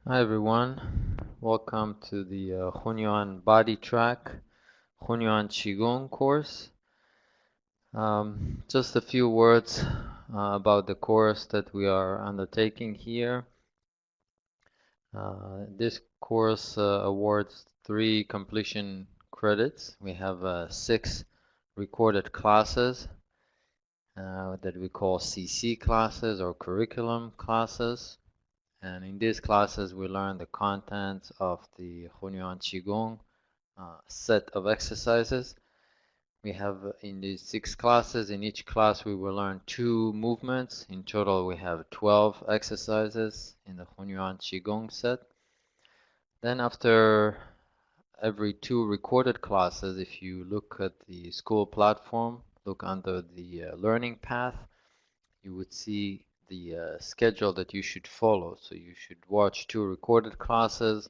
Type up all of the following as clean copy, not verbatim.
Hi everyone, welcome to the Hunyuan Body Track Hunyuan Qigong course. Just a few words about the course that we are undertaking here. This course awards 3 completion credits. We have 6 recorded classes that we call CC classes or curriculum classes. And in these classes, we learn the contents of the Hunyuan Qigong set of exercises. We have in these 6 classes, in each class we will learn 2 movements. In total, we have 12 exercises in the Hunyuan Qigong set. Then after every 2 recorded classes, if you look at the school platform, look under the learning path, you would see the schedule that you should follow. So you should watch 2 recorded classes,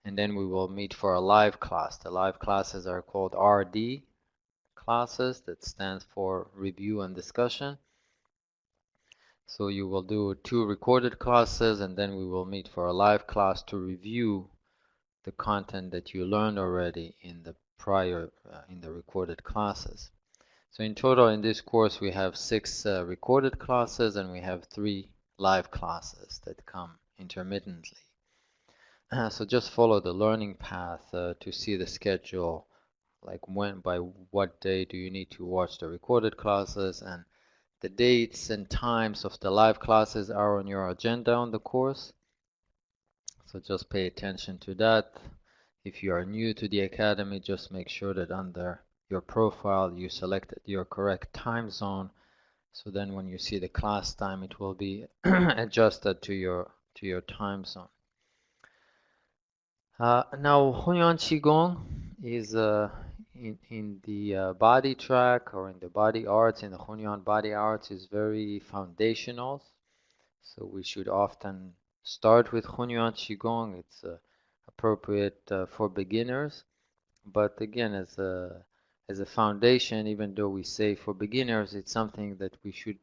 and then we will meet for a live class. The live classes are called RD classes, that stands for review and discussion. So you will do 2 recorded classes, and then we will meet for a live class to review the content that you learned already in the recorded classes. So in total in this course we have 6 recorded classes, and we have 3 live classes that come intermittently. So just follow the learning path to see the schedule, like by what day do you need to watch the recorded classes, and the dates and times of the live classes are on your agenda on the course. So just pay attention to that. If you are new to the academy, just make sure that under your profile you selected your correct time zone, so then when you see the class time it will be adjusted to your time zone. Now Hunyuan Qigong is in the body track, or in the body arts, in the Hunyuan body arts, is very foundational. So we should often start with Hunyuan Qigong. It's appropriate for beginners, but again, as a foundation, even though we say for beginners, it's something that we should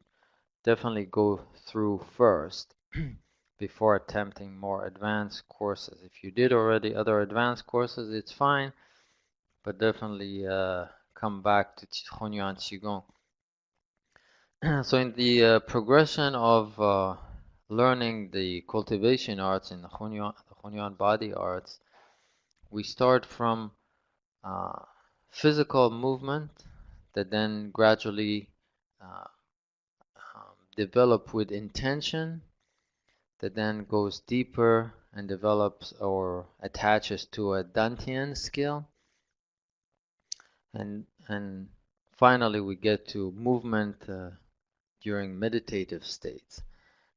definitely go through first before attempting more advanced courses. If you did already other advanced courses, it's fine, but definitely come back to Hunyuan Qigong. So in the progression of learning the cultivation arts in the Hunyuan body arts, we start from physical movement that then gradually uh, develop with intention, that then goes deeper and develops or attaches to a Dantian skill, and finally we get to movement during meditative states.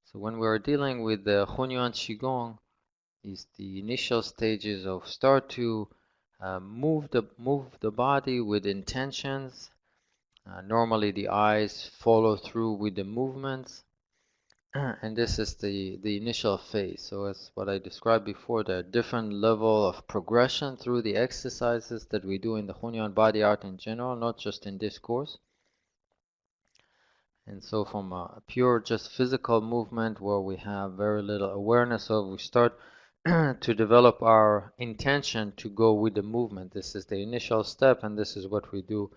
So when we are dealing with the Hunyuan Qigong, is the initial stages of start to move the body with intentions. Normally the eyes follow through with the movements. And this is the initial phase. So as what I described before, there are different level of progression through the exercises that we do in the Hunyuan body art in general, not just in this course. And so from a pure just physical movement where we have very little awareness of, we start to develop our intention to go with the movement. This is the initial step, and this is what we do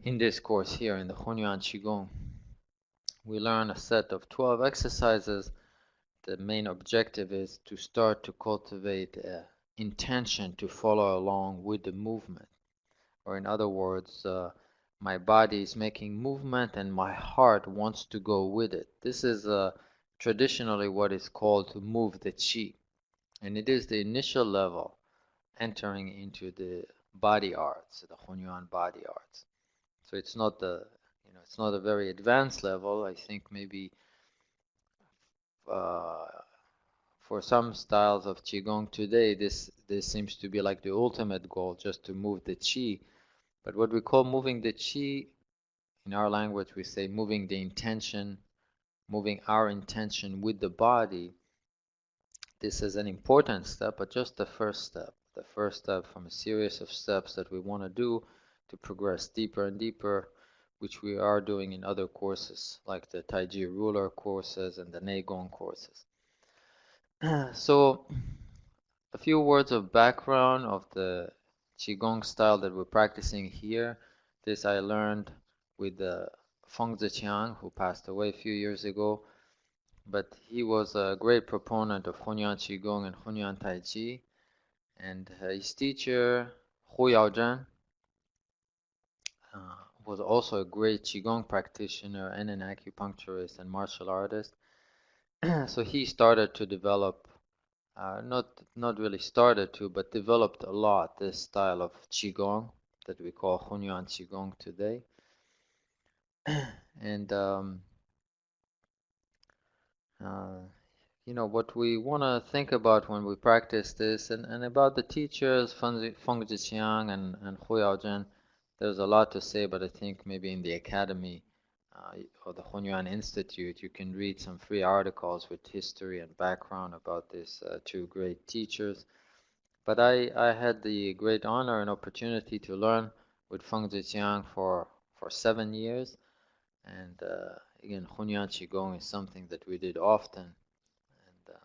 in this course here in the Hunyuan Qigong. We learn a set of 12 exercises. The main objective is to start to cultivate intention to follow along with the movement. Or in other words, my body is making movement and my heart wants to go with it. This is traditionally what is called to move the qi. And it is the initial level entering into the body arts, the Hunyuan body arts. So it's not it's not a very advanced level. I think maybe uh, for some styles of Qigong today, this seems to be like the ultimate goal, just to move the Qi. But what we call moving the Qi, in our language we say moving the intention, moving our intention with the body. This is an important step, but just the first step. The first step from a series of steps that we want to do to progress deeper and deeper, which we are doing in other courses, like the Taiji ruler courses and the Gong courses. So, a few words of background of the Qigong style that we're practicing here. This I learned with Feng Ziqiang, who passed away a few years ago, but he was a great proponent of Hunyuan Qigong and Hunyuan Tai Chi, and his teacher, Hu Yaozhen, was also a great Qigong practitioner and an acupuncturist and martial artist. So he started to develop, not really started to, but developed a lot this style of Qigong that we call Hunyuan Qigong today. And uh, you know what we want to think about when we practice this, and about the teachers Feng Zhiqiang and Hu Yaozhen. There's a lot to say, but I think maybe in the academy or the Hunyuan Institute, you can read some free articles with history and background about these two great teachers. But I had the great honor and opportunity to learn with Feng Zhiqiang for 7 years, and again, Hunyuan Qigong is something that we did often, and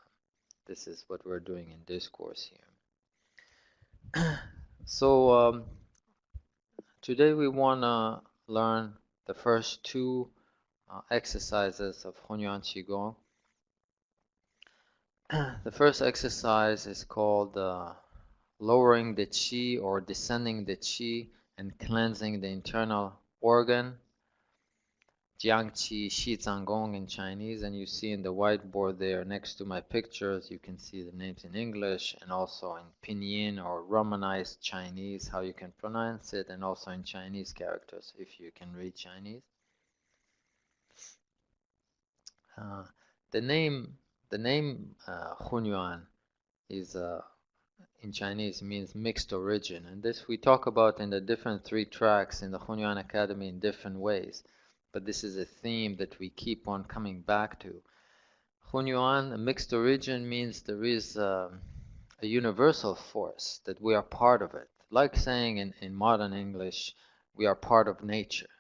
this is what we're doing in discourse here. So today we want to learn the first two exercises of Hunyuan Qigong. The first exercise is called lowering the qi or descending the qi and cleansing the internal organ, Jiang Qi Xi Zhang Gong in Chinese, and you see in the whiteboard there next to my pictures, you can see the names in English and also in Pinyin or Romanized Chinese, how you can pronounce it, and also in Chinese characters if you can read Chinese. Uh, the name Hunyuan is in Chinese means mixed origin, and this we talk about in the different three tracks in the Hunyuan Academy in different ways. But this is a theme that we keep on coming back to. Hunyuan, a mixed origin, means there is a universal force, that we are part of it. Like saying in modern English, we are part of nature,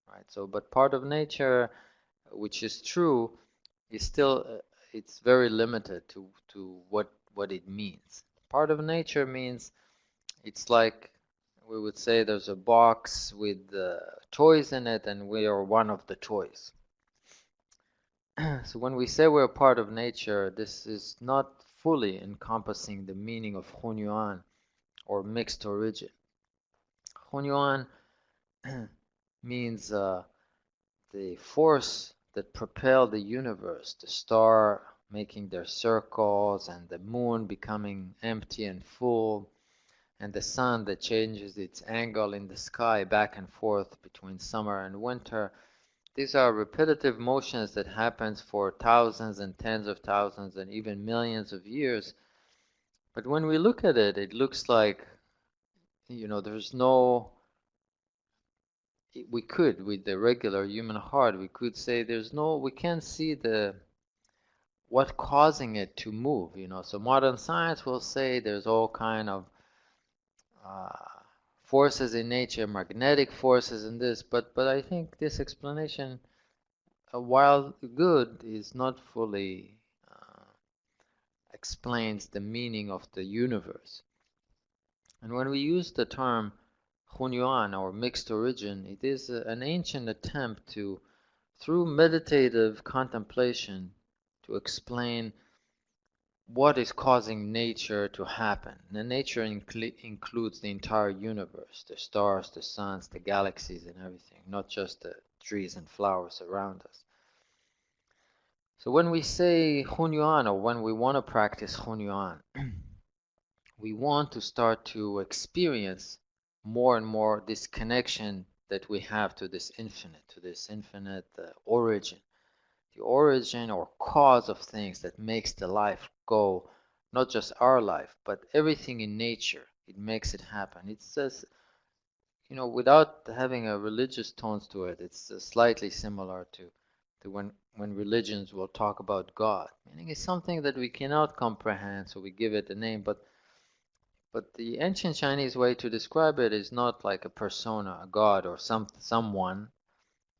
right? So, but part of nature, which is true, is still it's very limited to what it means. Part of nature means it's like we would say there's a box with toys in it, and we are one of the toys. So when we say we're part of nature, this is not fully encompassing the meaning of Hunyuan or mixed origin. Hunyuan means the force that propelled the universe, the star making their circles, and the moon becoming empty and full, and the sun that changes its angle in the sky back and forth between summer and winter. These are repetitive motions that happens for thousands and tens of thousands and even millions of years. But when we look at it, it looks like, there's no, we could, with the regular human heart, we could say we can't see what causing it to move, So modern science will say there's all kind of uh, forces in nature, magnetic forces in this, but I think this explanation, while good, is not fully explains the meaning of the universe. And when we use the term Hunyuan or mixed origin, it is an ancient attempt to, through meditative contemplation, to explain what is causing nature to happen. And nature includes the entire universe, the stars, the suns, the galaxies, and everything, not just the trees and flowers around us. So when we say Hunyuan, or when we want to practice Hunyuan, we want to start to experience more and more this connection that we have to this infinite origin, the origin or cause of things that makes the life go, not just our life, but everything in nature. It makes it happen. It says, without having a religious tones to it, it's slightly similar to when religions will talk about God, meaning it's something that we cannot comprehend, so we give it a name, but the ancient Chinese way to describe it is not like a persona, a god, or someone,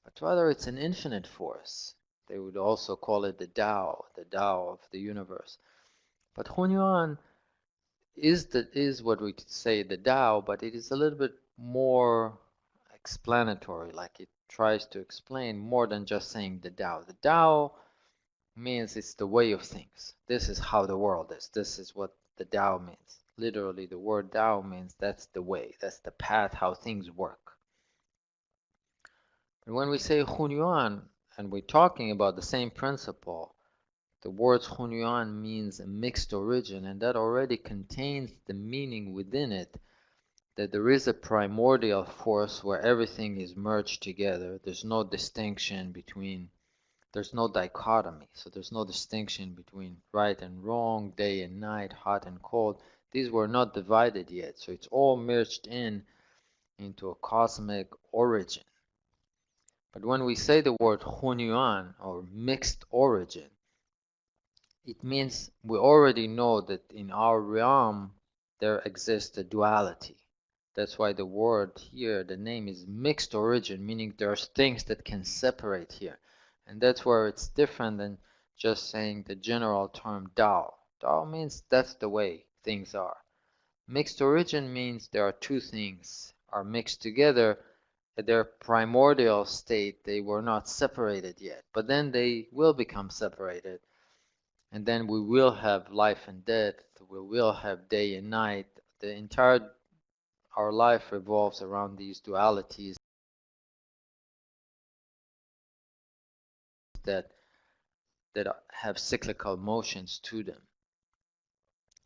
but rather it's an infinite force. They would also call it the Tao of the universe. But Hunyuan is what we could say the Tao, but it is a little bit more explanatory, like it tries to explain more than just saying the Tao. The Tao means it's the way of things. This is how the world is. This is what the Tao means. Literally, the word Tao means that's the way, that's the path, how things work. And when we say Hunyuan, and we're talking about the same principle, the word Hunyuan means a mixed origin, and that already contains the meaning within it that there is a primordial force where everything is merged together. There's no distinction between, there's no dichotomy. So there's no distinction between right and wrong, day and night, hot and cold. These were not divided yet. So it's all merged into a cosmic origin. But when we say the word Hunyuan or mixed origin, it means we already know that in our realm there exists a duality. That's why the word here, the name is mixed origin, meaning there's things that can separate here. And that's where it's different than just saying the general term Tao. Tao means that's the way things are. Mixed origin means there are two things are mixed together at their primordial state. They were not separated yet, but then they will become separated. And then we will have life and death, we will have day and night. The entire our life revolves around these dualities that that have cyclical motions to them,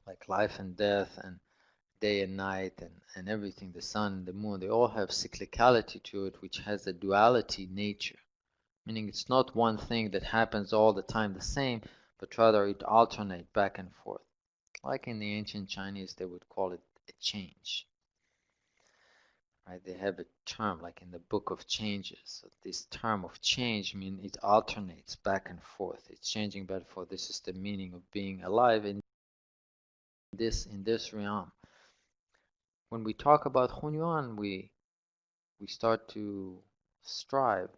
like life and death and day and night and everything, the sun, the moon, they all have cyclicality to it, which has a duality nature, meaning it's not one thing that happens all the time the same, but rather it alternates back and forth. Like in the ancient Chinese, they would call it a change. Right? They have a term like in the Book of Changes. So this term of change means it alternates back and forth. It's changing back and forth. This is the meaning of being alive in this realm. When we talk about Hunyuan, we start to strive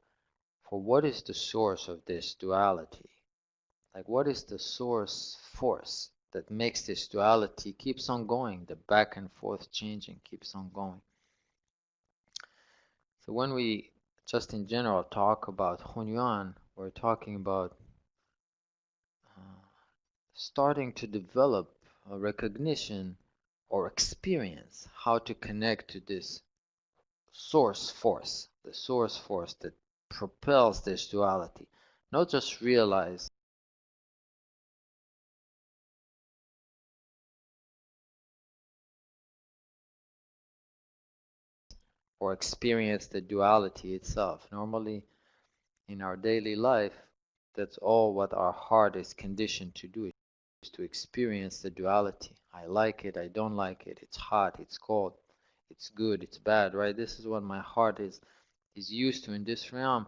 for what is the source of this duality. Like what is the source force that makes this duality keeps on going, the back and forth changing keeps on going. So when we just in general talk about Hunyuan, we're talking about starting to develop a recognition or experience how to connect to this source force, the source force that propels this duality. Not just realize or experience the duality itself. Normally, in our daily life, that's all what our heart is conditioned to do, is to experience the duality. I like it, I don't like it, it's hot, it's cold, it's good, it's bad, right? This is what my heart is used to in this realm.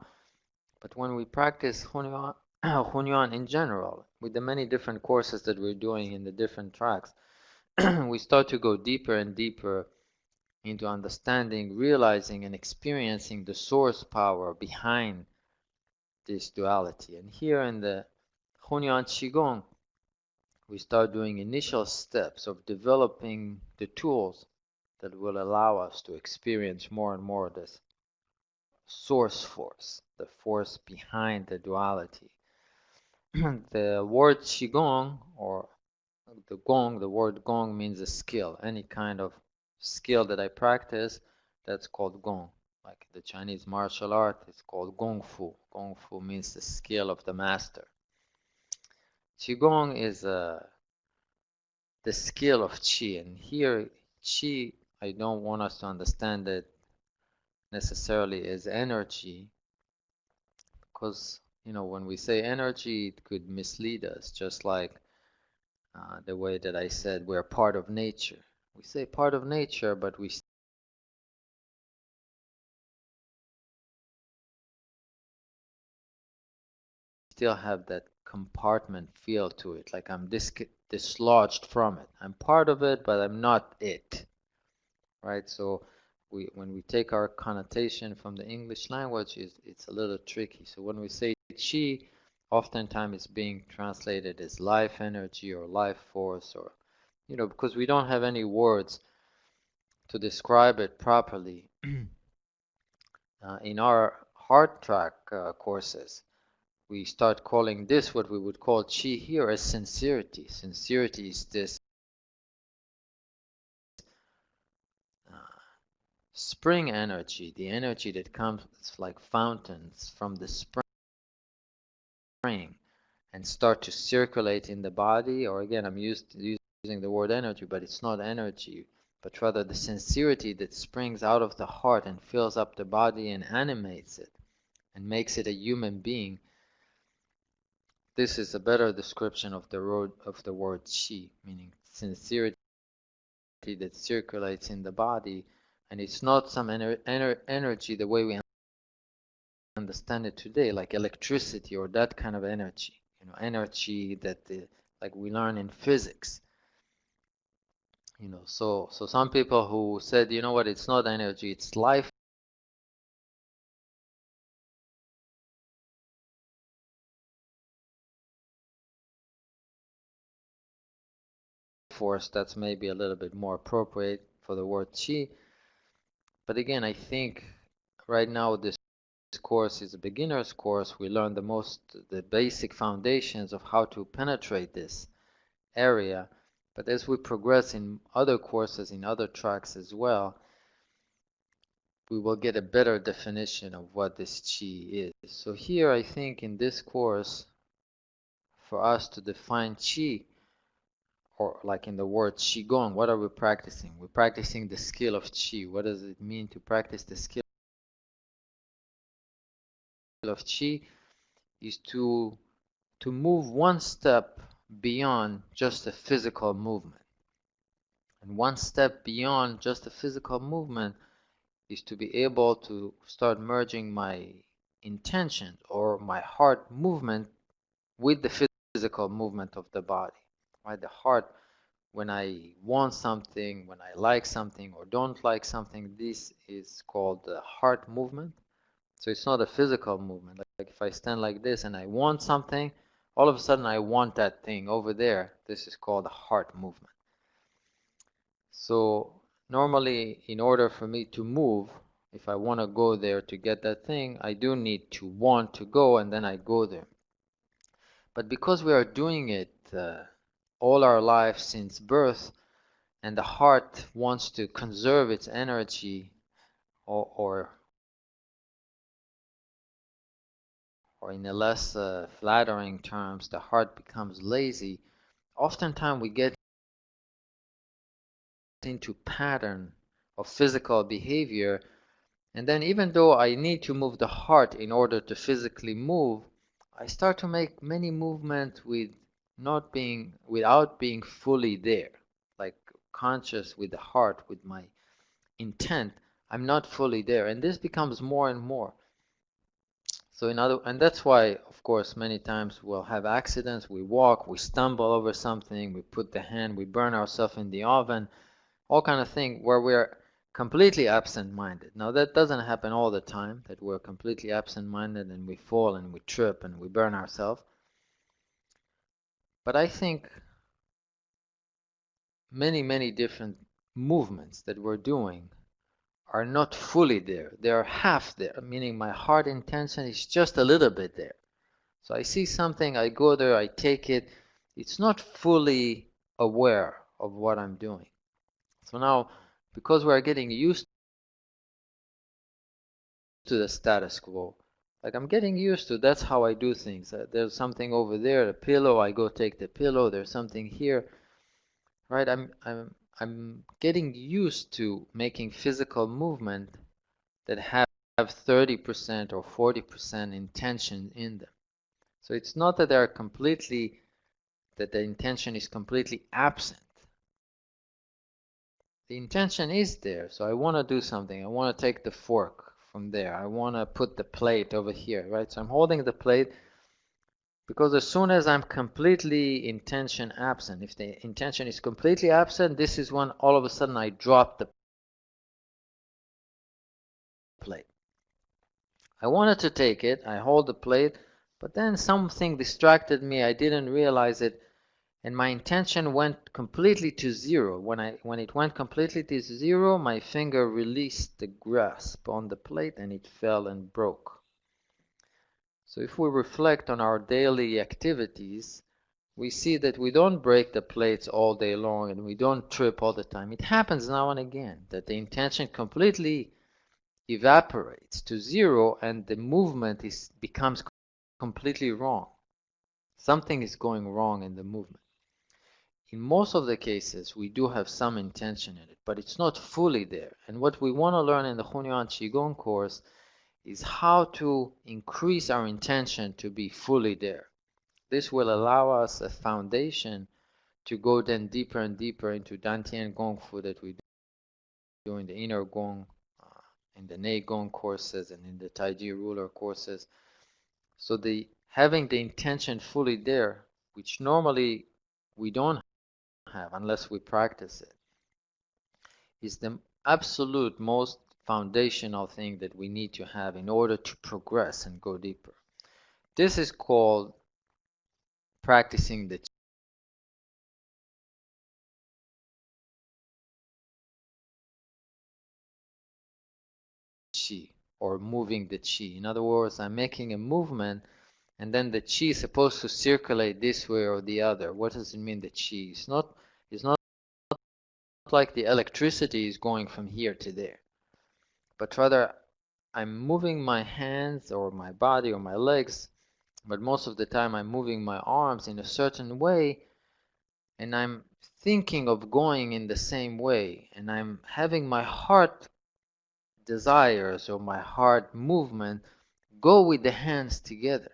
But when we practice Hunyuan, Hunyuan in general, with the many different courses that we're doing in the different tracks, we start to go deeper and deeper into understanding, realizing, and experiencing the source power behind this duality. And here in the Hunyuan Qigong, we start doing initial steps of developing the tools that will allow us to experience more and more this source force, the force behind the duality. The word Qigong or the Gong, the word Gong means a skill, any kind of skill that I practice, that's called Gong. Like the Chinese martial art, it's called Gong Fu. Gong Fu means the skill of the master. Qigong is the skill of Qi, and here Qi, I don't want us to understand it necessarily as energy, because when we say energy, it could mislead us, just like the way that I said we're part of nature. We say part of nature, but we still have that compartment feel to it, like I'm dislodged from it. I'm part of it, but I'm not it, right? So when we take our connotation from the English language, it's a little tricky. So when we say Qi, Oftentimes it's being translated as life energy or life force, or, because we don't have any words to describe it properly. In our heart track courses, we start calling this what we would call chi here as sincerity. Sincerity is this spring energy, the energy that comes like fountains from the spring and start to circulate in the body. Or again, I'm using the word energy, but it's not energy, but rather the sincerity that springs out of the heart and fills up the body and animates it and makes it a human being. This is a better description of the word chi, meaning sincerity that circulates in the body, and it's not some energy the way we understand it today, like electricity or that kind of energy. Energy that like we learn in physics. So some people who said, you know what, it's not energy, it's life force, that's maybe a little bit more appropriate for the word chi. But again, I think right now this course is a beginner's course. We learn the basic foundations of how to penetrate this area. But as we progress in other courses, in other tracks as well, we will get a better definition of what this chi is. So here I think in this course, for us to define chi, or like in the word qigong, what are we practicing? We're practicing the skill of qi. What does it mean to practice the skill of qi? Is to move one step beyond just a physical movement. And one step beyond just a physical movement is to be able to start merging my intention or my heart movement with the physical movement of the body. Right? The heart, when I want something, when I like something or don't like something, this is called the heart movement. So it's not a physical movement. Like if I stand like this and I want something, all of a sudden I want that thing over there. This is called a heart movement. So normally, in order for me to move, if I want to go there to get that thing, I do need to want to go, and then I go there. But because we are doing it all our life since birth, and the heart wants to conserve its energy, or in a less flattering terms, the heart becomes lazy, oftentimes we get into pattern of physical behavior. And then even though I need to move the heart in order to physically move, I start to make many movements without being fully there, like conscious with the heart, with my intent. I'm not fully there, and this becomes more and more. So and that's why, of course, many times we'll have accidents. We walk, we stumble over something, we put the hand, we burn ourselves in the oven, all kind of thing where we're completely absent-minded. Now that doesn't happen all the time, that we're completely absent-minded and we fall and we trip and we burn ourselves. But I think many different movements that we're doing are not fully there. They are half there, meaning my heart intention is just a little bit there. So I see something, I go there, I take it. It's not fully aware of what I'm doing. So now, because we're getting used to the status quo, like I'm getting used to, that's how I do things. There's something over there, a pillow, I go take the pillow. There's something here, right? I'm getting used to making physical movement that have 30% or 40% intention in them. So it's not that that the intention is completely absent. The intention is there. So I want to do something. I want to take the fork from there. I want to put the plate over here, right? So I'm holding the plate because as soon as I'm completely intention absent, if the intention is completely absent, this is when all of a sudden I drop the plate. I wanted to take it. I hold the plate. But then something distracted me, I didn't realize it, and my intention went completely to zero. When it went completely to zero, my finger released the grasp on the plate and it fell and broke. So if we reflect on our daily activities, we see that we don't break the plates all day long and we don't trip all the time. It happens now and again that the intention completely evaporates to zero and the movement becomes completely wrong. Something is going wrong in the movement. In most of the cases, we do have some intention in it, but it's not fully there. And what we want to learn in the Hunyuan Qigong course is how to increase our intention to be fully there. This will allow us a foundation to go then deeper and deeper into Dantian Gong Fu that we do in the inner Gong, in the Nei Gong courses, and in the Taiji ruler courses. So having the intention fully there, which normally we don't have unless we practice it, is the absolute most foundational thing that we need to have in order to progress and go deeper. This is called practicing the Qi, or moving the Qi. In other words, I'm making a movement and then the Qi is supposed to circulate this way or the other. What does it mean, the Qi? It's not like the electricity is going from here to there, but rather I'm moving my hands or my body or my legs, but most of the time I'm moving my arms in a certain way and I'm thinking of going in the same way, and I'm having my heart desires or my heart movement go with the hands together.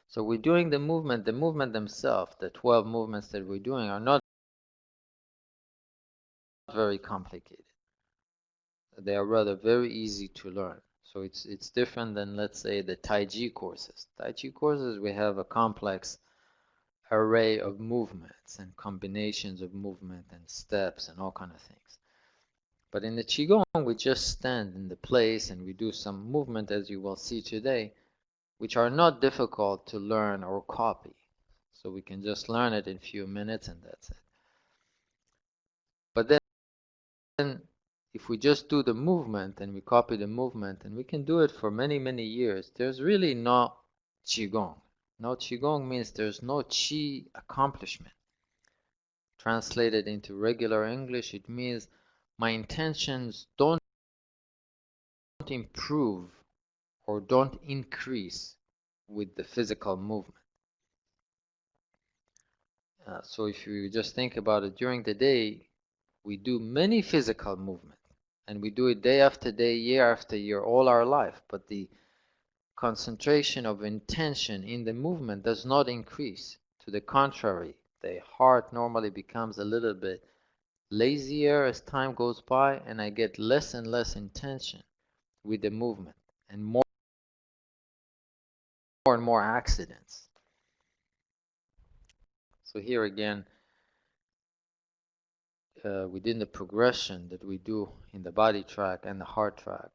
So we're doing the movement themselves, the 12 movements that we're doing are not very complicated. They are rather very easy to learn. So it's different than, let's say, the Taiji courses. Taiji courses, we have a complex array of movements and combinations of movement and steps and all kind of things. But in the Qigong, we just stand in the place and we do some movement, as you will see today, which are not difficult to learn or copy. So we can just learn it in a few minutes and that's it. But then if we just do the movement and we copy the movement, and we can do it for many, many years, there's really no Qigong. No Qigong means there's no Qi accomplishment. Translated into regular English, it means my intentions don't improve or don't increase with the physical movement. So if you just think about it, during the day, we do many physical movements, and we do it day after day, year after year, all our life, but the concentration of intention in the movement does not increase. To the contrary, the heart normally becomes a little bit lazier as time goes by, and I get less and less intention with the movement, and more and more accidents. So here again, within the progression that we do in the body track and the heart track,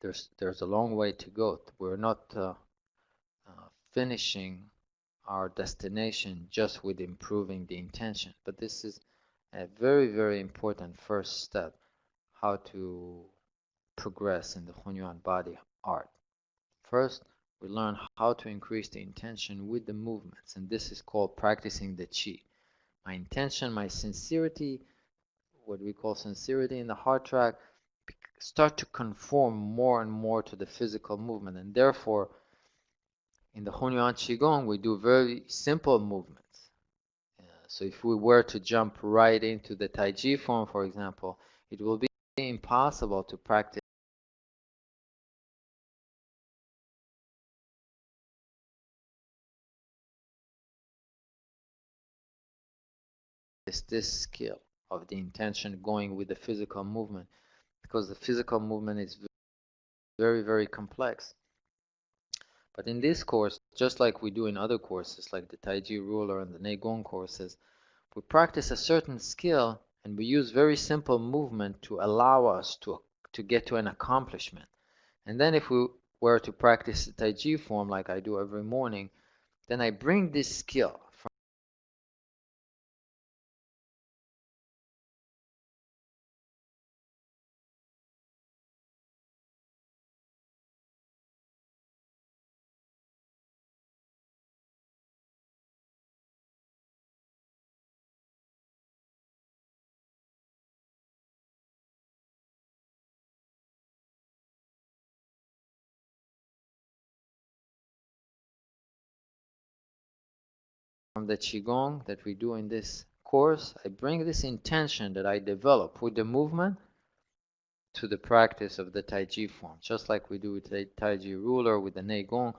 there's a long way to go. We're not finishing our destination just with improving the intention, but this is a very, very important first step, how to progress in the Hunyuan body art. First, we learn how to increase the intention with the movements, and this is called practicing the Qi. My intention, my sincerity, what we call sincerity in the heart track, start to conform more and more to the physical movement, and therefore in the Hunyuan Qigong we do very simple movements. So if we were to jump right into the Taiji form, for example, it will be impossible to practice this skill of the intention going with the physical movement, because the physical movement is very, very complex. But in this course, just like we do in other courses, like the Taiji ruler and the Nei Gong courses, we practice a certain skill and we use very simple movement to allow us to get to an accomplishment. And then if we were to practice the Tai Chi form like I do every morning, then I bring this skill from the Qigong that we do in this course. I bring this intention that I develop with the movement to the practice of the Tai Chi form, just like we do with the Tai Chi ruler, with the Gong.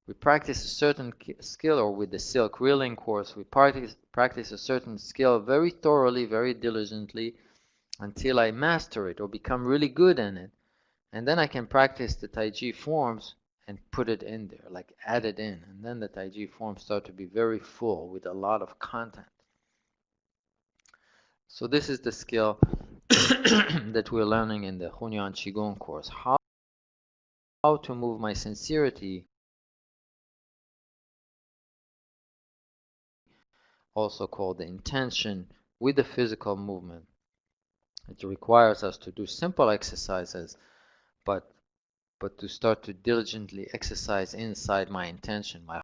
We practice a certain skill, or with the silk reeling course, we practice a certain skill very thoroughly, very diligently, until I master it or become really good in it. And then I can practice the Tai Chi forms and put it in there, like add it in. And then the Tai Chi forms start to be very full with a lot of content. So this is the skill that we're learning in the Hunyuan Qigong course. How to move my sincerity, also called the intention, with the physical movement. It requires us to do simple exercises, but to start to diligently exercise inside my intention, my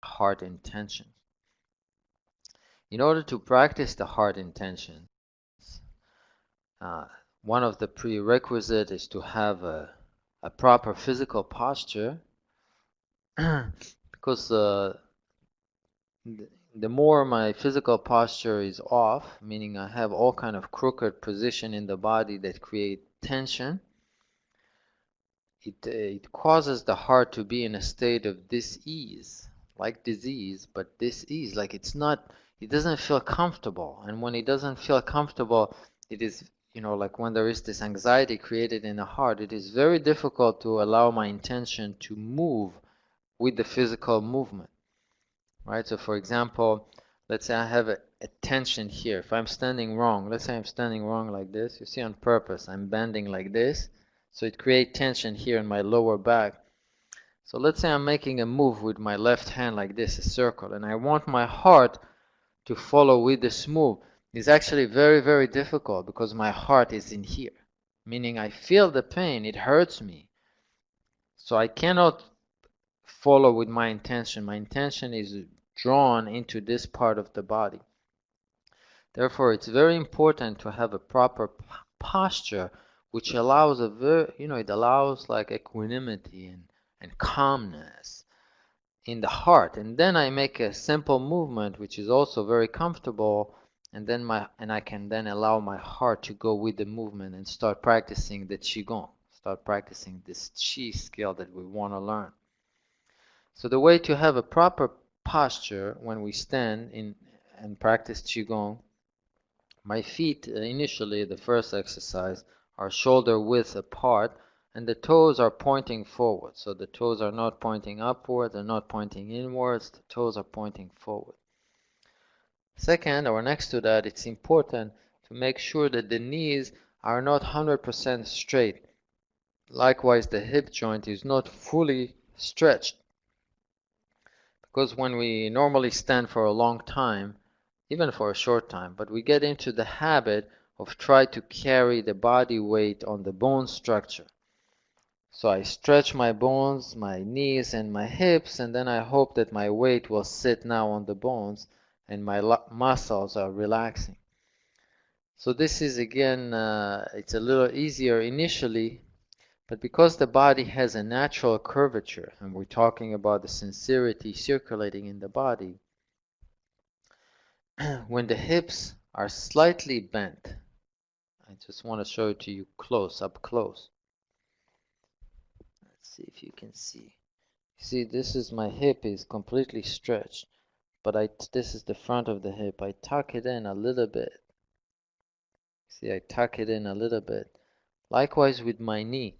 heart intention. In order to practice the heart intentions, one of the prerequisites is to have a proper physical posture, because the more my physical posture is off, meaning I have all kind of crooked position in the body that create tension, it causes the heart to be in a state of dis-ease, like disease, but dis-ease, like it doesn't feel comfortable. And when it doesn't feel comfortable, it is, like when there is this anxiety created in the heart, it is very difficult to allow my intention to move with the physical movement, right? So for example, let's say I have a tension here. If I'm standing wrong, let's say I'm standing wrong like this, you see, on purpose, I'm bending like this, so it creates tension here in my lower back. So let's say I'm making a move with my left hand like this, a circle, and I want my heart to follow with this move. It's actually very, very difficult because my heart is in here, meaning I feel the pain, it hurts me. So I cannot follow with my intention. My intention is drawn into this part of the body. Therefore, it's very important to have a proper posture, which allows it allows like equanimity and calmness in the heart. And then I make a simple movement, which is also very comfortable, and then I can then allow my heart to go with the movement and start practicing the Qigong, start practicing this Qi skill that we want to learn. So the way to have a proper posture when we stand in and practice Qigong, my feet initially, the first exercise, are shoulder width apart, and the toes are pointing forward. So the toes are not pointing upward, they're not pointing inwards, the toes are pointing forward. Second, or next to that, it's important to make sure that the knees are not 100% straight. Likewise, the hip joint is not fully stretched. Because when we normally stand for a long time, even for a short time, but we get into the habit of try to carry the body weight on the bone structure. So I stretch my bones, my knees and my hips, and then I hope that my weight will sit now on the bones and my muscles are relaxing. So this is again, it's a little easier initially, but because the body has a natural curvature, and we're talking about the sincerity circulating in the body, when the hips are slightly bent, I just want to show it to you up close. Let's see if you can see. See, this is my hip is completely stretched, but this is the front of the hip. I tuck it in a little bit. See, I tuck it in a little bit. Likewise with my knee.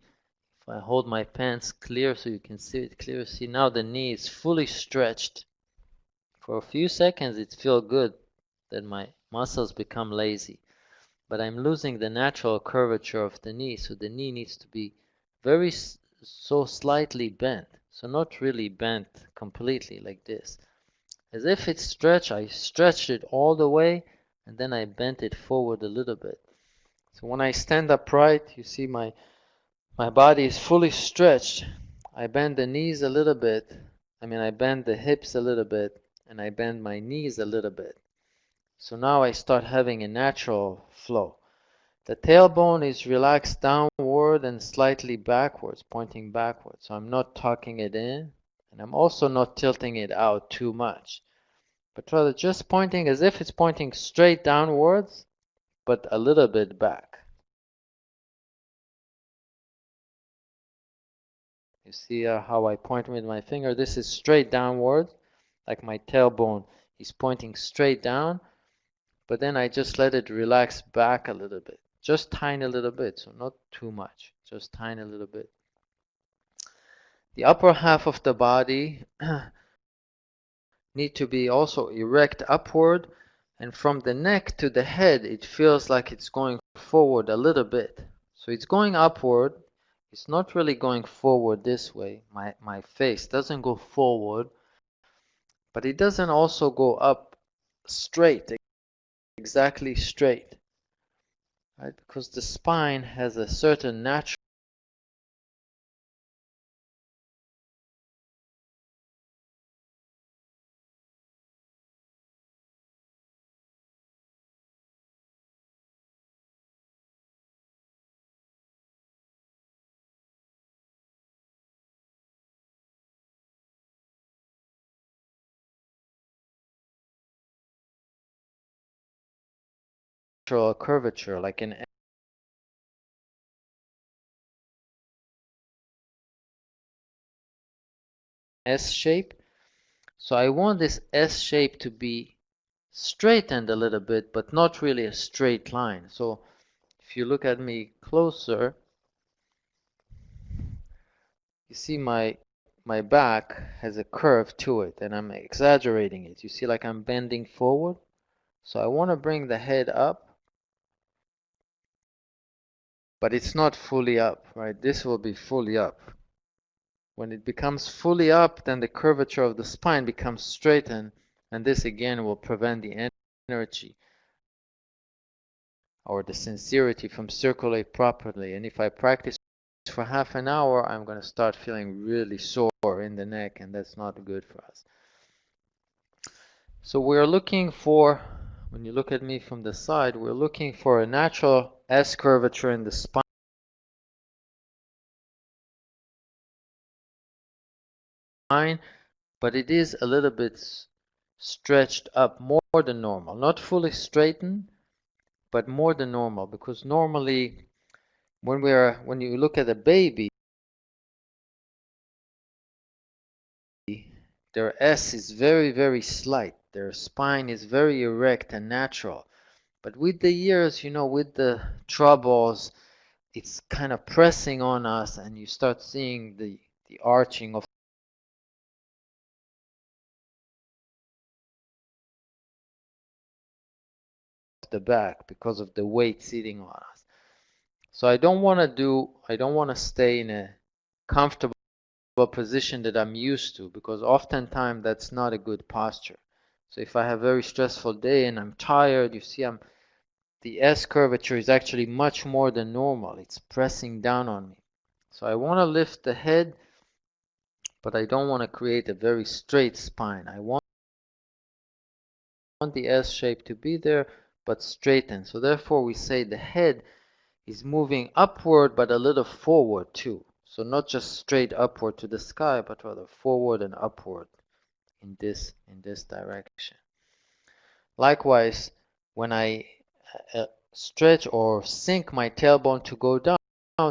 If I hold my pants clear so you can see it clear, see now the knee is fully stretched. For a few seconds it feels good, then my muscles become lazy. but I'm losing the natural curvature of the knee, so the knee needs to be very so slightly bent, so not really bent completely like this. As if it's stretched, I stretched it all the way and then I bent it forward a little bit. So when I stand upright, you see my body is fully stretched. I bend the knees a little bit. I bend the hips a little bit and I bend my knees a little bit. So now I start having a natural flow. The tailbone is relaxed downward and slightly backwards, pointing backwards. So I'm not tucking it in, and I'm also not tilting it out too much, but rather just pointing as if it's pointing straight downwards, but a little bit back. You see how I point with my finger? This is straight downward, like my tailbone is pointing straight down, but then I just let it relax back a little bit. Just tiny little bit, so not too much, just tiny little bit. The upper half of the body need to be also erect upward, and from the neck to the head it feels like it's going forward a little bit. So it's going upward, it's not really going forward this way. My face doesn't go forward, but it doesn't also go up straight, exactly straight, right? Because the spine has a certain natural curvature, like an S shape. So I want this S shape to be straightened a little bit, but not really a straight line. So if you look at me closer, you see my back has a curve to it, and I'm exaggerating it. You see, like I'm bending forward. So I want to bring the head up, but it's not fully up, right? This will be fully up. When it becomes fully up, then the curvature of the spine becomes straightened, and this again will prevent the energy or the sincerity from circulate properly. And if I practice for half an hour, I'm going to start feeling really sore in the neck, and that's not good for us. So we're looking for, when you look at me from the side, we're looking for a natural S curvature in the spine, but it is a little bit stretched up more than normal. Not fully straightened, but more than normal, because normally when you look at a baby, their S is very, very slight. Their spine is very erect and natural. But with the years, with the troubles, it's kind of pressing on us, and you start seeing the arching of the back because of the weight sitting on us. So I don't want to stay in a comfortable position that I'm used to, because oftentimes that's not a good posture. So if I have a very stressful day and I'm tired, you see the S curvature is actually much more than normal. It's pressing down on me. So I want to lift the head, but I don't want to create a very straight spine. I want the S shape to be there, but straightened. So therefore we say the head is moving upward, but a little forward too. So not just straight upward to the sky, but rather forward and upward in this direction. Likewise, when I stretch or sink my tailbone to go down,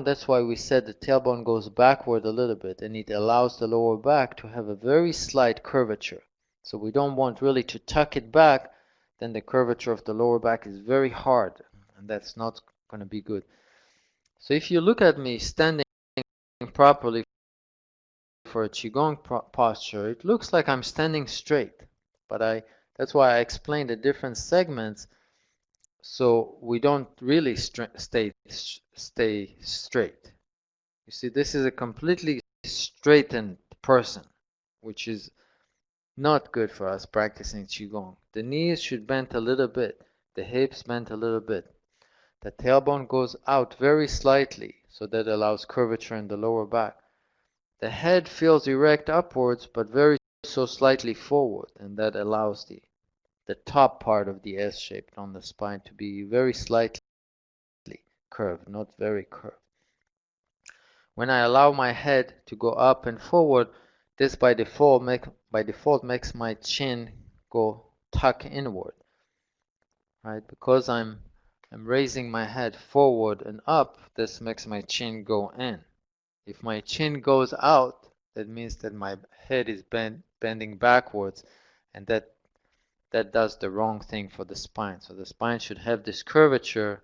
that's why we said the tailbone goes backward a little bit, and it allows the lower back to have a very slight curvature. So we don't want really to tuck it back, then the curvature of the lower back is very hard, and that's not going to be good. So if you look at me standing properly for a Qigong posture, it looks like I'm standing straight, but that's why I explained the different segments, so we don't really stay straight. You see, this is a completely straightened person, which is not good for us practicing Qigong. The knees should bend a little bit, the hips bend a little bit. The tailbone goes out very slightly, so that allows curvature in the lower back. The head feels erect upwards, but very so slightly forward, and that allows the top part of the S shape on the spine to be very slightly curved, not very curved. When I allow my head to go up and forward, this by default makes my chin go tuck inward, right? Because I'm raising my head forward and up, this makes my chin go in. If my chin goes out, that means that my head is bending backwards, and that does the wrong thing for the spine. So the spine should have this curvature.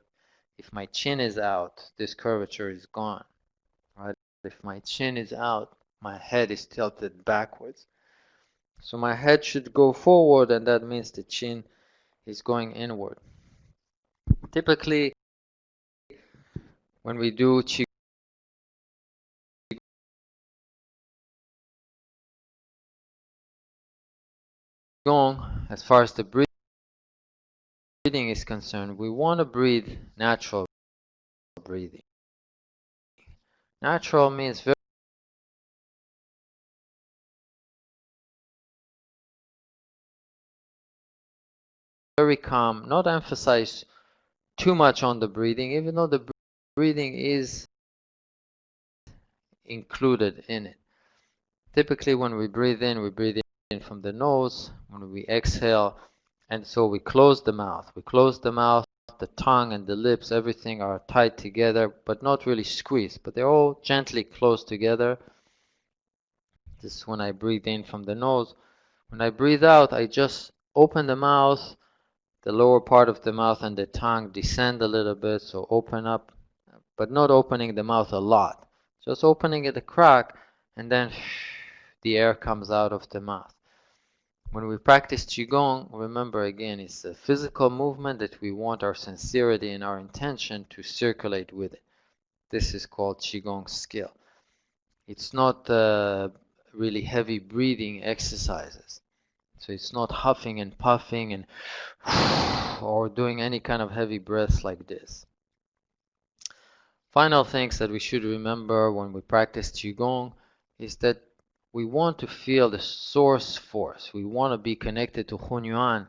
If my chin is out, this curvature is gone, right? If my chin is out, my head is tilted backwards. So my head should go forward, and that means the chin is going inward. Typically, when we do Qigong, as far as the breathing is concerned, we want to breathe natural breathing. Natural means very calm, not emphasize too much on the breathing, even though the breathing is included in it. Typically, when we breathe in from the nose. When we exhale, and so we close the mouth. We close the mouth, the tongue and the lips, everything are tied together, but not really squeezed, but they're all gently close together. This is when I breathe in from the nose. When I breathe out, I just open the mouth, the lower part of the mouth and the tongue descend a little bit, so open up, but not opening the mouth a lot. Just opening it a crack, and then the air comes out of the mouth. When we practice Qigong, remember again, it's a physical movement that we want our sincerity and our intention to circulate with it. This is called Qigong skill. It's not really heavy breathing exercises. So it's not huffing and puffing and or doing any kind of heavy breaths like this. Final things that we should remember when we practice Qigong is that we want to feel the source force. We want to be connected to Hunyuan.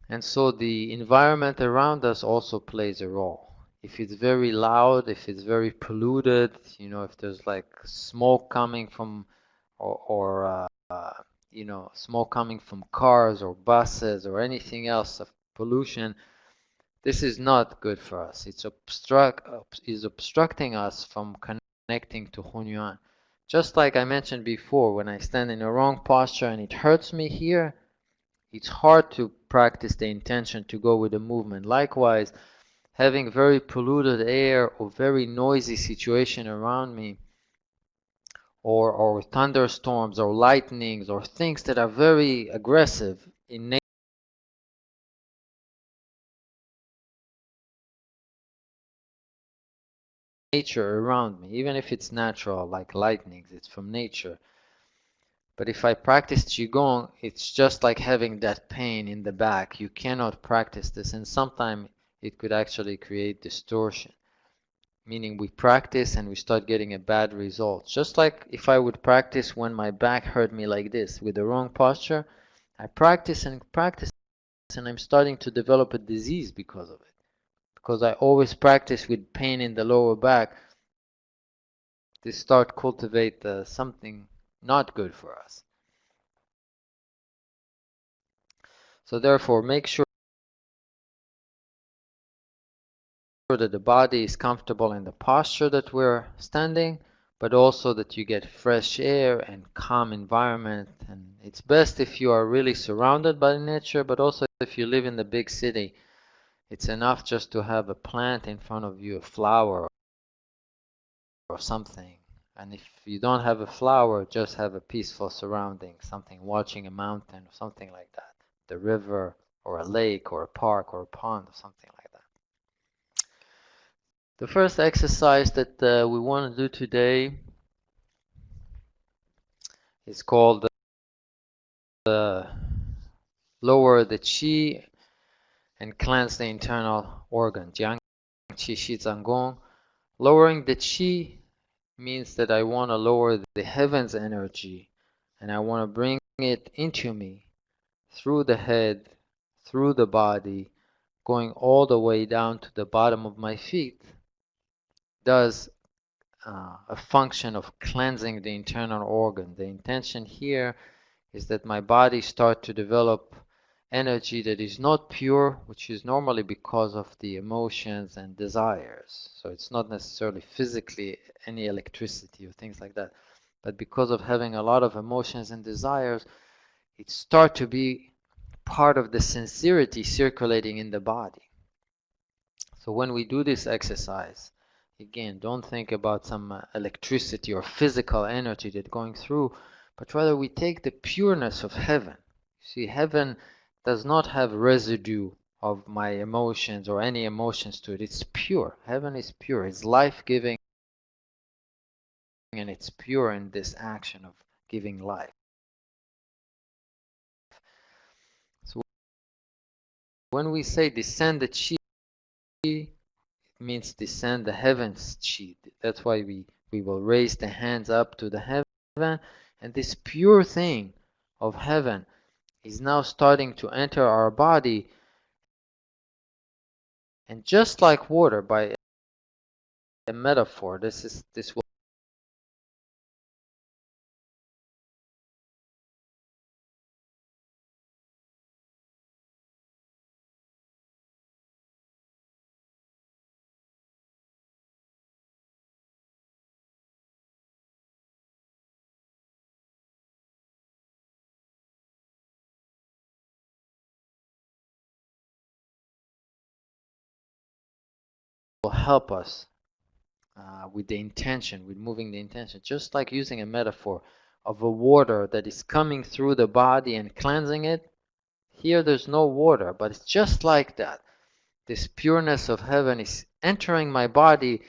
And so the environment around us also plays a role. If it's very loud, if it's very polluted, if there's like smoke coming from, or smoke coming from cars or buses or anything else of pollution, this is not good for us. It's obstructing us from connecting to Hunyuan. Just like I mentioned before, when I stand in the wrong posture and it hurts me here, it's hard to practice the intention to go with the movement. Likewise, having very polluted air or very noisy situation around me, or thunderstorms or lightnings or things that are very aggressive in nature around me, even if it's natural like lightnings, it's from nature. But if I practice Qigong, it's just like having that pain in the back. You cannot practice this, and sometimes it could actually create distortion. Meaning we practice and we start getting a bad result. Just like if I would practice when my back hurt me like this with the wrong posture, I practice and practice and I'm starting to develop a disease because of it. Because I always practice with pain in the lower back, they start cultivate something not good for us. So therefore, make sure that the body is comfortable in the posture that we're standing, but also that you get fresh air and calm environment. And it's best if you are really surrounded by nature, but also if you live in the big city, it's enough just to have a plant in front of you, a flower or something. And if you don't have a flower, just have a peaceful surrounding, something, watching a mountain or something like that, the river or a lake or a park or a pond or something like that. The first exercise that we want to do today is called lower the qi and cleanse the internal organ. Jiang qi shi zang gong. Lowering the qi means that I want to lower the heaven's energy and I want to bring it into me through the head, through the body, going all the way down to the bottom of my feet. Does a function of cleansing the internal organ. The intention here is that my body start to develop energy that is not pure, which is normally because of the emotions and desires. So it's not necessarily physically any electricity or things like that, but because of having a lot of emotions and desires, it start to be part of the sincerity circulating in the body. So when we do this exercise, again, don't think about some electricity or physical energy that's going through, but rather we take the pureness of heaven. See, heaven does not have residue of my emotions or any emotions to it. It's pure. Heaven is pure. It's life-giving, and it's pure in this action of giving life. So when we say descend the chi, it means descend the heavens chi. That's why we will raise the hands up to the heaven, and this pure thing of heaven is now starting to enter our body, and just like water, by a metaphor, this will help us with the intention, with moving the intention, just like using a metaphor of a water that is coming through the body and cleansing it. Here there's no water, but it's just like that. This pureness of heaven is entering my body,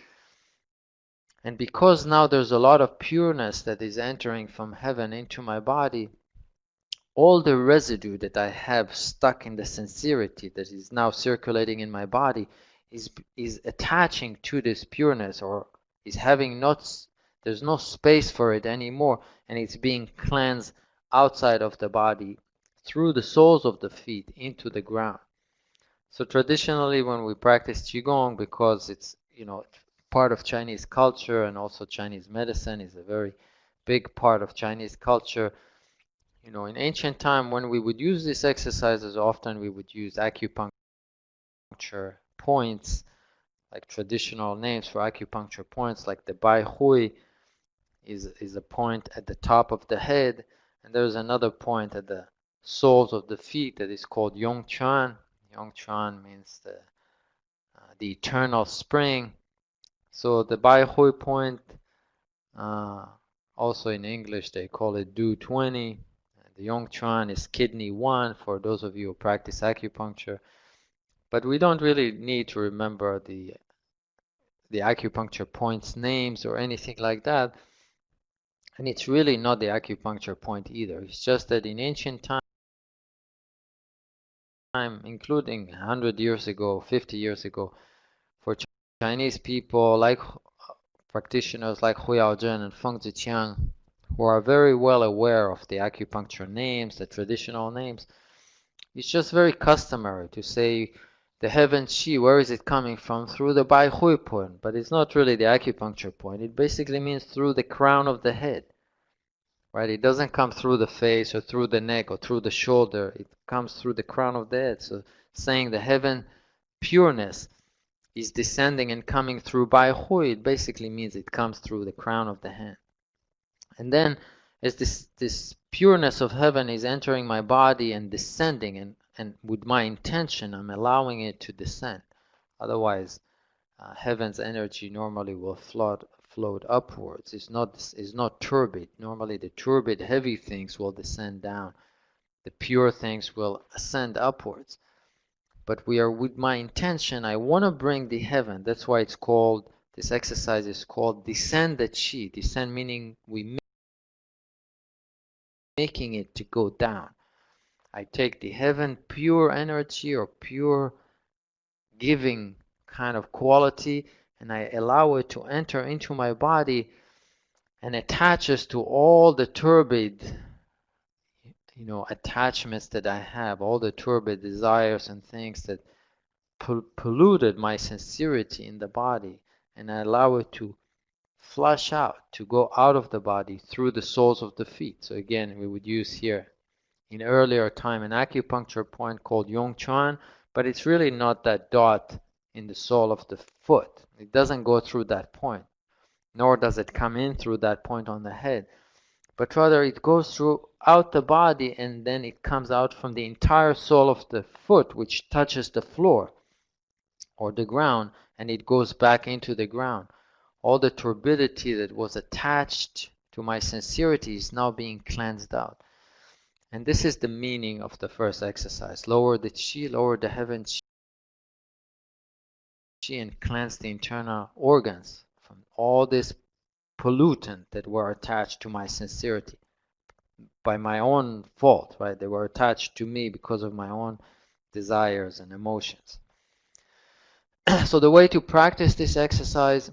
and because now there's a lot of pureness that is entering from heaven into my body, all the residue that I have stuck in the sincerity that is now circulating in my body is attaching to this pureness, or is having there's no space for it anymore, and it's being cleansed outside of the body through the soles of the feet into the ground. So traditionally when we practice Qigong, because it's part of Chinese culture, and also Chinese medicine is a very big part of Chinese culture. In ancient time, when we would use these exercises, often we would use acupuncture points, like traditional names for acupuncture points, like the Bai Hui is a point at the top of the head, and there's another point at the soles of the feet that is called Yongquan. Yongquan means the eternal spring. So the Bai Hui point, also in English they call it Du 20. The Yongquan is kidney 1 for those of you who practice acupuncture. But we don't really need to remember the acupuncture points names or anything like that. And it's really not the acupuncture point either. It's just that in ancient time, including 100 years ago, 50 years ago, for Chinese people, like practitioners like Hu Yaozhen and Feng Ziqiang, who are very well aware of the acupuncture names, the traditional names, it's just very customary to say the heaven qi, where is it coming from? Through the Bai Hui point, but it's not really the acupuncture point. It basically means through the crown of the head, right? It doesn't come through the face or through the neck or through the shoulder. It comes through the crown of the head. So saying the heaven pureness is descending and coming through Bai Hui, it basically means it comes through the crown of the head. And then as this pureness of heaven is entering my body and descending, and with my intention, I'm allowing it to descend. Otherwise, heaven's energy normally will float upwards. It's not turbid. Normally, the turbid, heavy things will descend down. The pure things will ascend upwards. but we are with my intention. I want to bring the heaven. That's why it's called, this exercise is called descend the chi. Descend meaning we making it to go down. I take the heaven pure energy or pure giving kind of quality, and I allow it to enter into my body and attaches to all the turbid, attachments that I have, all the turbid desires and things that polluted my sincerity in the body, and I allow it to flush out, to go out of the body through the soles of the feet. So again, we would use here in earlier time an acupuncture point called Yong Chuan, but it's really not that dot in the sole of the foot. It doesn't go through that point, nor does it come in through that point on the head, but rather it goes throughout the body, and then it comes out from the entire sole of the foot, which touches the floor or the ground, and it goes back into the ground. All the turbidity that was attached to my sincerity is now being cleansed out. And this is the meaning of the first exercise. Lower the chi, lower the heaven chi, and cleanse the internal organs from all this pollutant that were attached to my sincerity by my own fault, right? They were attached to me because of my own desires and emotions. So the way to practice this exercise,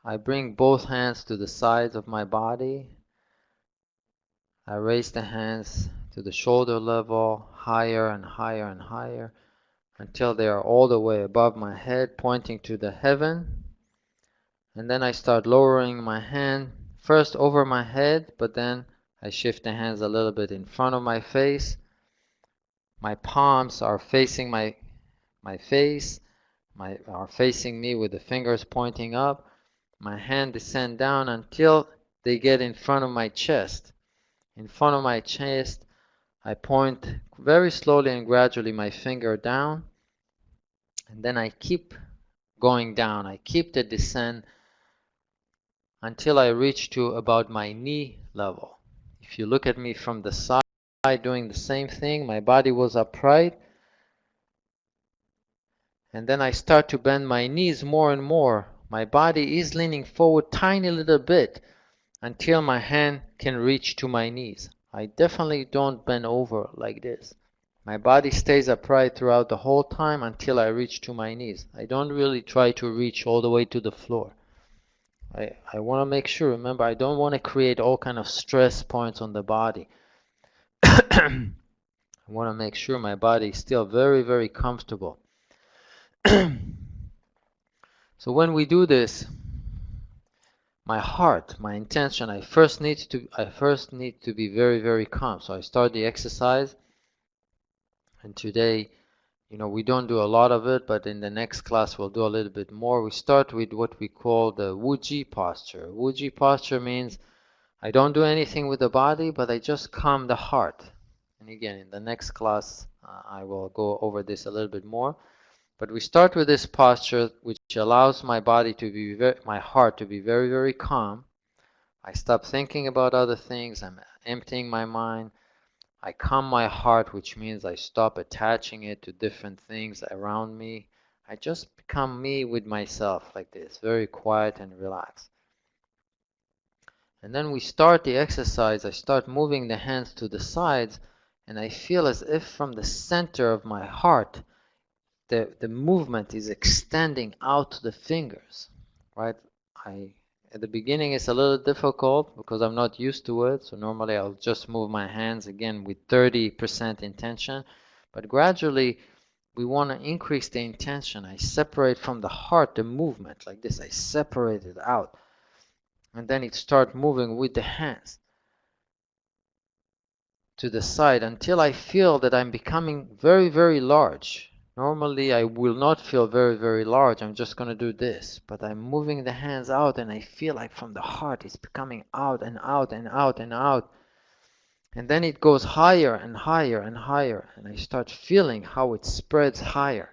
I bring both hands to the sides of my body. I raise the hands to the shoulder level, higher and higher and higher, until they are all the way above my head, pointing to the heaven. And then I start lowering my hand, first over my head, but then I shift the hands a little bit in front of my face. My palms are facing my face, are facing me with the fingers pointing up. My hand descend down until they get in front of my chest. In front of my chest, I point very slowly and gradually my finger down, and then I keep going down. I keep the descent until I reach to about my knee level. If you look at me from the side doing the same thing, my body was upright, and then I start to bend my knees more and more. My body is leaning forward tiny little bit until my hand can reach to my knees. I definitely don't bend over like this. My body stays upright throughout the whole time until I reach to my knees. I don't really try to reach all the way to the floor. I want to make sure, remember, I don't want to create all kind of stress points on the body. I want to make sure my body is still very, very comfortable. So when we do this, my heart, my intention, I first need to be very, very calm. So I start the exercise, and today, we don't do a lot of it, but in the next class we'll do a little bit more. We start with what we call the Wuji posture. Wuji posture means I don't do anything with the body, but I just calm the heart. And again, in the next class, I will go over this a little bit more. But we start with this posture, which allows my body to be, my heart to be very, very calm. I stop thinking about other things. I'm emptying my mind. I calm my heart, which means I stop attaching it to different things around me. I just become me with myself like this, very quiet and relaxed. And then we start the exercise. I start moving the hands to the sides, and I feel as if from the center of my heart, the movement is extending out to the fingers, right? At the beginning it's a little difficult because I'm not used to it, so normally I'll just move my hands again with 30% intention, but gradually we want to increase the intention. I separate from the heart the movement like this. I separate it out, and then it starts moving with the hands to the side until I feel that I'm becoming very, very large. Normally I will not feel very, very large. I'm just going to do this. But I'm moving the hands out, and I feel like from the heart it's becoming out and out and out and out. And then it goes higher and higher and higher. And I start feeling how it spreads higher.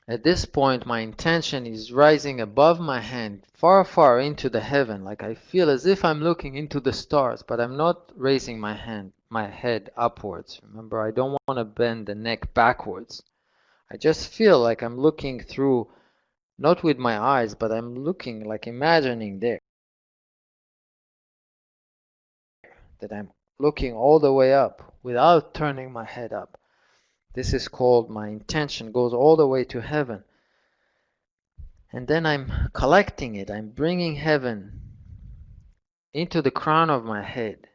At this point, my intention is rising above my hand, far, far into the heaven. Like I feel as if I'm looking into the stars, but I'm not raising my hand. my head upwards. Remember, I don't want to bend the neck backwards. I just feel like I'm looking through, not with my eyes, but I'm looking, like imagining there, that I'm looking all the way up without turning my head up. This is called, my intention goes all the way to heaven. And then I'm collecting it. I'm bringing heaven into the crown of my head,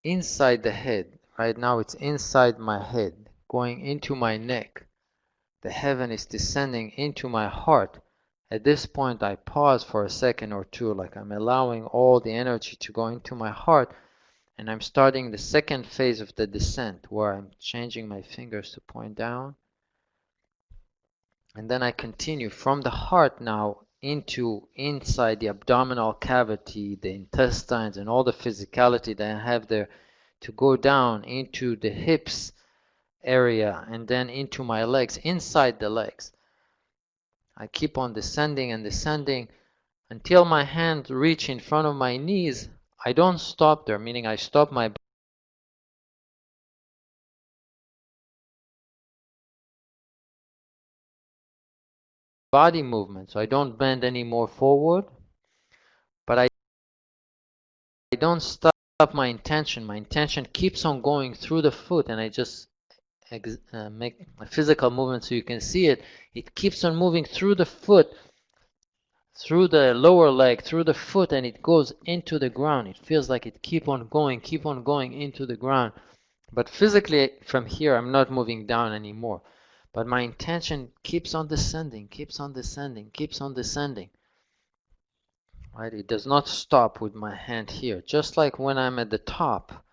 inside the head. Right now it's inside my head, going into my neck. The heaven is descending into my heart. At this point I pause for a second or two, like I'm allowing all the energy to go into my heart, and I'm starting the second phase of the descent, where I'm changing my fingers to point down. And then I continue from the heart now into inside the abdominal cavity, the intestines, and all the physicality that I have there, to go down into the hips area and then into my legs, inside the legs. I keep on descending and descending until my hands reach in front of my knees. I don't stop there, meaning I stop my body movement, so I don't bend any more forward, but I don't stop my intention. My intention keeps on going through the foot, and I just make a physical movement so you can see it. It keeps on moving through the foot, through the lower leg, through the foot, and it goes into the ground. It feels like it keep on going into the ground. But physically, from here, I'm not moving down anymore. But my intention keeps on descending, keeps on descending, keeps on descending. Right? It does not stop with my hand here. Just like when I'm at the top,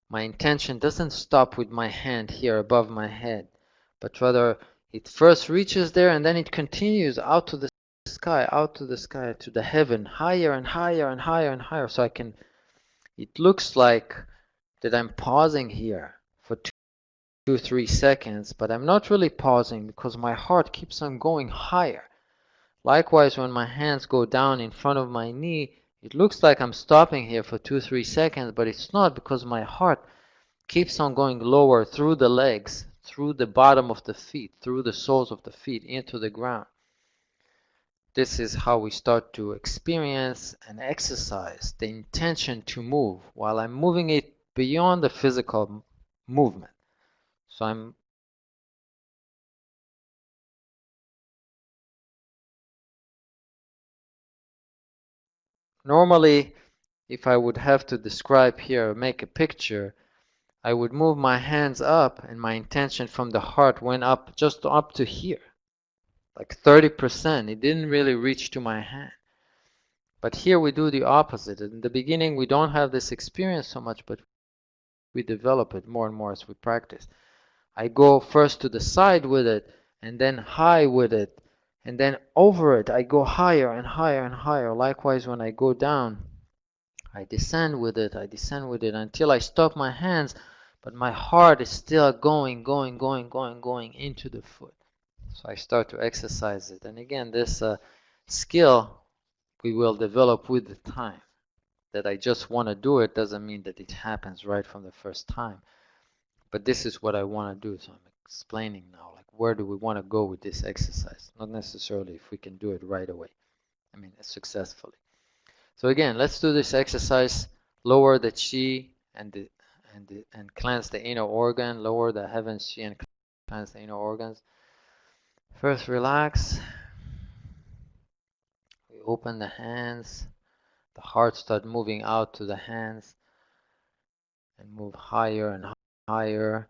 my intention doesn't stop with my hand here above my head, but rather it first reaches there and then it continues out to the sky, out to the sky, to the heaven, higher and higher and higher and higher. So it looks like that I'm pausing here for 2-3 seconds, but I'm not really pausing because my heart keeps on going higher. Likewise, when my hands go down in front of my knee, it looks like I'm stopping here for 2-3 seconds, but it's not, because my heart keeps on going lower through the legs, through the bottom of the feet, through the soles of the feet, into the ground. This is how we start to experience and exercise the intention to move, while I'm moving it beyond the physical movement. So I'm normally, if I would have to describe here, make a picture, I would move my hands up, and my intention from the heart went up, just up to here, like 30%. It didn't really reach to my hand. But here we do the opposite. In the beginning, we don't have this experience so much, but we develop it more and more as we practice. I go first to the side with it, and then high with it, and then over it, I go higher and higher and higher. Likewise, when I go down, I descend with it, until I stop my hands, but my heart is still going into the foot. So I start to exercise it. And again, this skill we will develop with the time. That I just want to do it doesn't mean that it happens right from the first time. But this is what I want to do, so I'm explaining now, like, where do we want to go with this exercise? Not necessarily if we can do it right away. I mean, successfully. So again, let's do this exercise. Lower the chi and cleanse the inner organ. Lower the heaven's chi and cleanse the inner organs. First, relax. We open the hands. The heart start moving out to the hands and move higher and higher,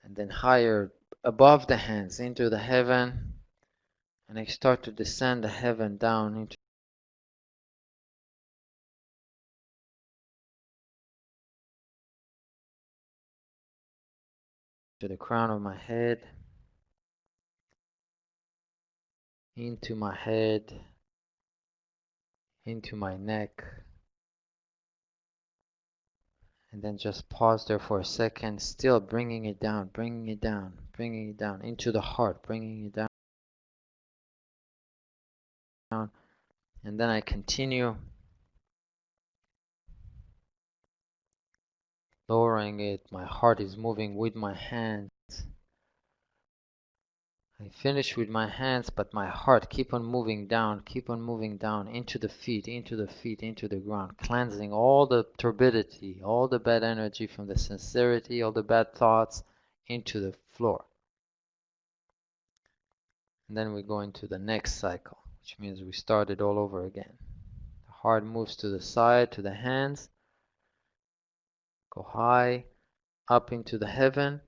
and then higher above the hands into the heaven. And I start to descend the heaven down into the crown of my head, into my head, into my neck, and then just pause there for a second, still bringing it down, into the heart, bringing it down, and then I continue lowering it. My heart is moving with my hands. I finish with my hands, but my heart keep on moving down into the feet, into the feet, into the ground, cleansing all the turbidity, all the bad energy from the sincerity, all the bad thoughts into the floor. And then we go into the next cycle, which means we start it all over again. The heart moves to the side, to the hands, go high, up into the heaven,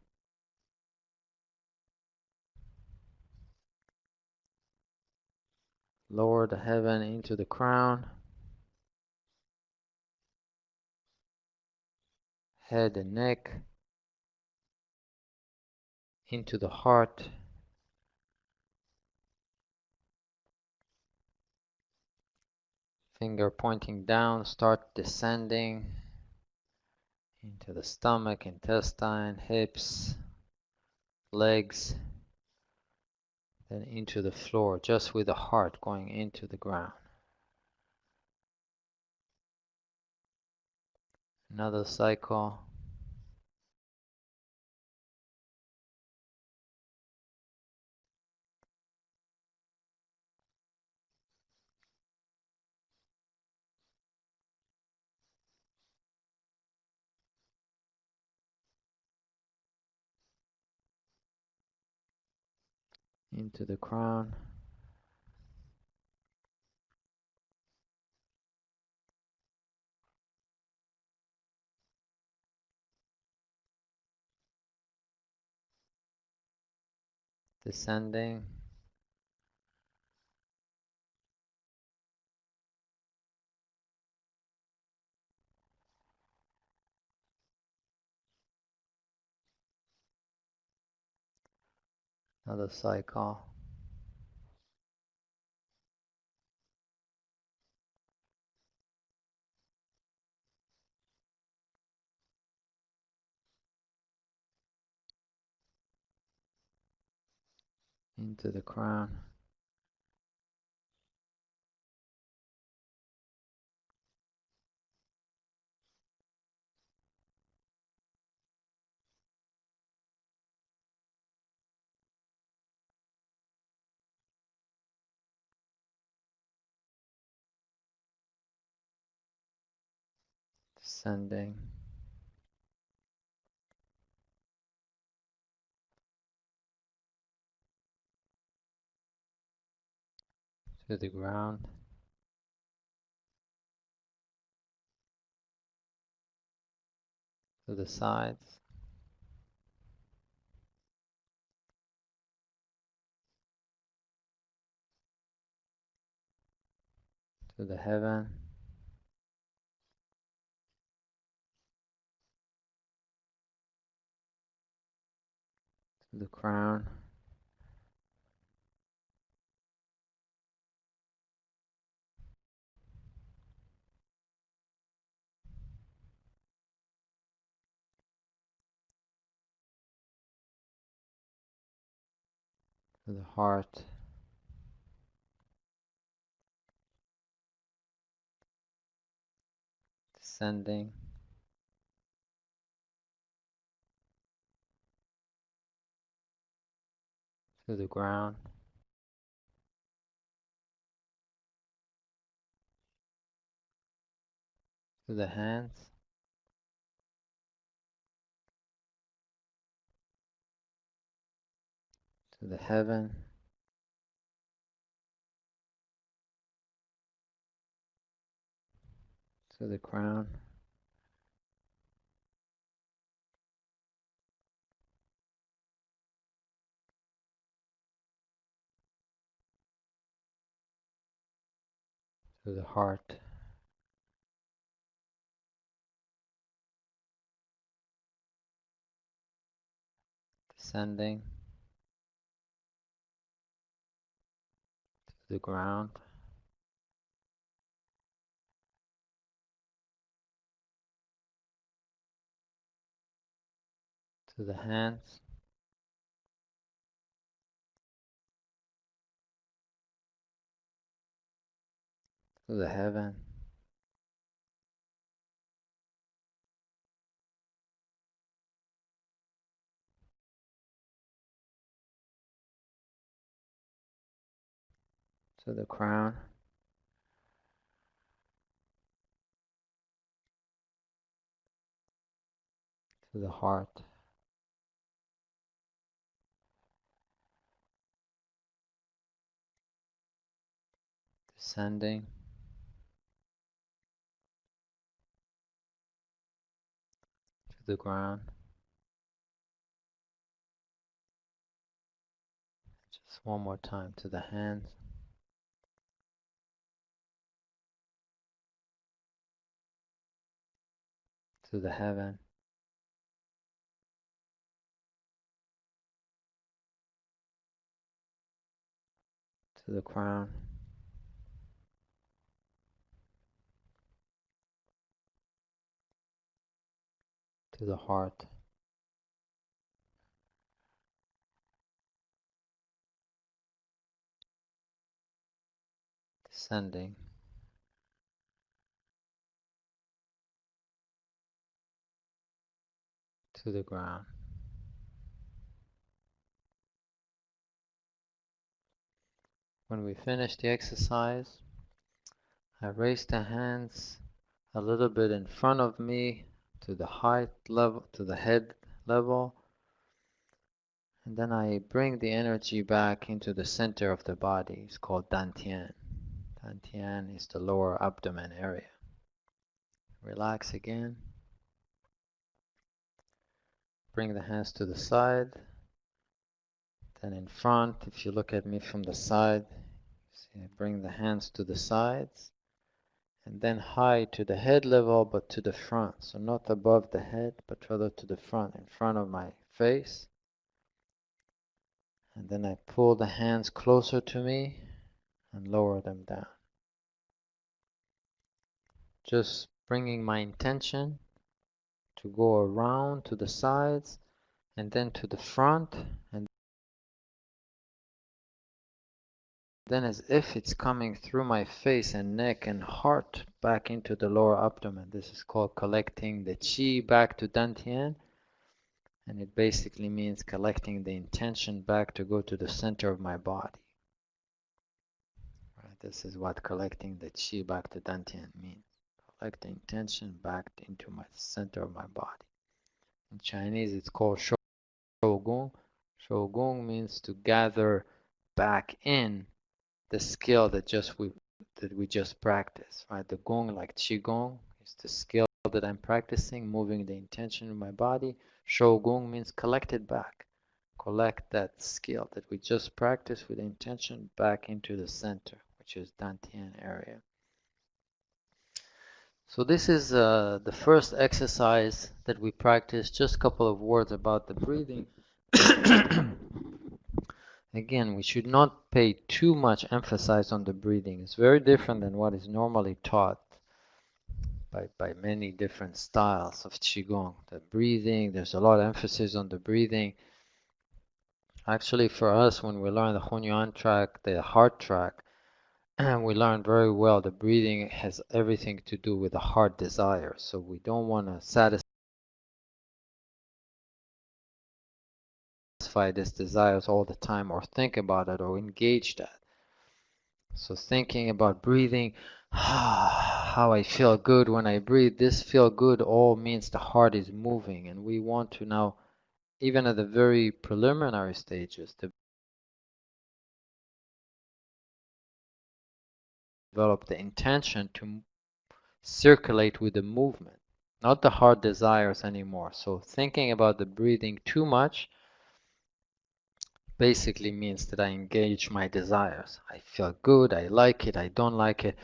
lower the heaven into the crown, head and neck, into the heart, finger pointing down, start descending into the stomach, intestine, hips, legs, then into the floor, just with the heart going into the ground. Another cycle. Into the crown, descending, another cycle, into the crown, descending, to the ground, to the sides, to the heaven, to the crown, to the heart, descending, to the ground, to the hands, to the heaven, to the crown, to the heart, descending, to the ground, to the hands, to the heaven, to the crown, to the heart, descending to the ground. Just one more time to the hands, to the heaven, to the crown, to the heart, descending to the ground. When we finish the exercise, I raise the hands a little bit in front of me to the height level, to the head level, and then I bring the energy back into the center of the body. It's called Dantian. Dantian is the lower abdomen area. Relax again. Bring the hands to the side. Then in front, if you look at me from the side, see, I bring the hands to the sides. And then high to the head level, but to the front. So not above the head, but rather to the front, in front of my face. And then I pull the hands closer to me and lower them down. Just bringing my intention to go around to the sides and then to the front, and then as if it's coming through my face and neck and heart back into the lower abdomen. This is called collecting the chi back to Dantian, and it basically means collecting the intention back to go to the center of my body. Right? This is what collecting the chi back to Dantian means. Collect the intention back into my center of my body. In Chinese, it's called Gong. Gong means to gather back in the skill that we just practiced. Right? The Gong, like Qigong, is the skill that I'm practicing, moving the intention in my body. Gong means collect it back. Collect that skill that we just practiced with intention back into the center, which is Dantian area. So this is the first exercise that we practiced. Just a couple of words about the breathing. Again, we should not pay too much emphasis on the breathing. It's very different than what is normally taught by many different styles of Qigong. The breathing, there's a lot of emphasis on the breathing. Actually, for us, when we learn the Hunyuan track, the heart track, we learn very well the breathing has everything to do with the heart desire. So we don't want to satisfy these desires all the time or think about it or engage that. So thinking about breathing, how I feel good when I breathe, this feel good all means the heart is moving, and we want to now, even at the very preliminary stages, to develop the intention to circulate with the movement, not the heart desires anymore. So thinking about the breathing too much basically means that I engage my desires. I feel good, I like it, I don't like it.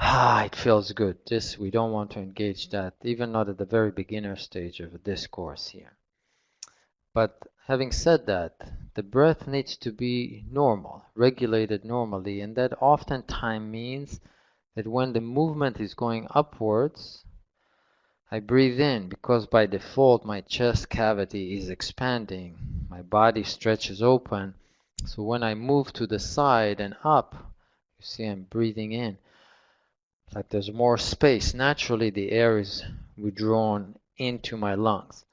It feels good. This, we don't want to engage that, even not at the very beginner stage of a discourse here. But having said that, the breath needs to be normal, regulated normally, and that oftentimes means that when the movement is going upwards, I breathe in because by default my chest cavity is expanding, my body stretches open. So when I move to the side and up, you see I'm breathing in. Like there's more space. Naturally the air is withdrawn into my lungs.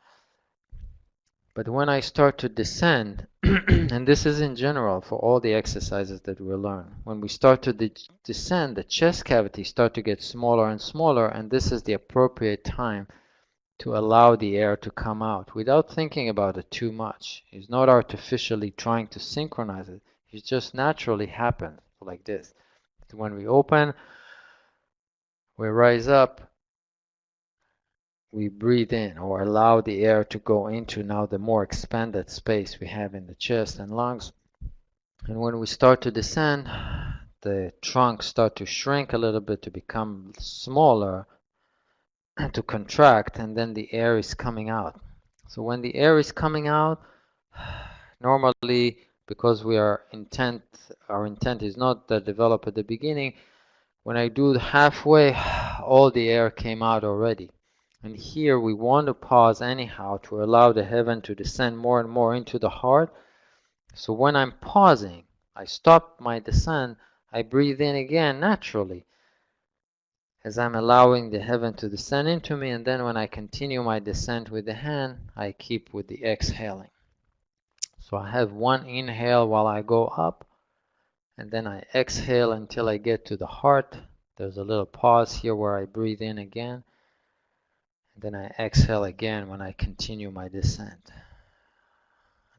But when I start to descend, and this is in general for all the exercises that we learn, when we start to descend, the chest cavity start to get smaller and smaller, and this is the appropriate time to allow the air to come out without thinking about it too much. It's not artificially trying to synchronize it. It just naturally happens like this. So when we open, we rise up, we breathe in or allow the air to go into now the more expanded space we have in the chest and lungs. And when we start to descend, the trunk start to shrink a little bit, to become smaller and to contract, and then the air is coming out. So when the air is coming out, normally, because our intent is not to develop at the beginning, when I do halfway, all the air came out already. And here we want to pause anyhow to allow the heaven to descend more and more into the heart. So when I'm pausing, I stop my descent, I breathe in again naturally as I'm allowing the heaven to descend into me, and then when I continue my descent with the hand, I keep with the exhaling. So I have one inhale while I go up, and then I exhale until I get to the heart. There's a little pause here where I breathe in again. Then I exhale again when I continue my descent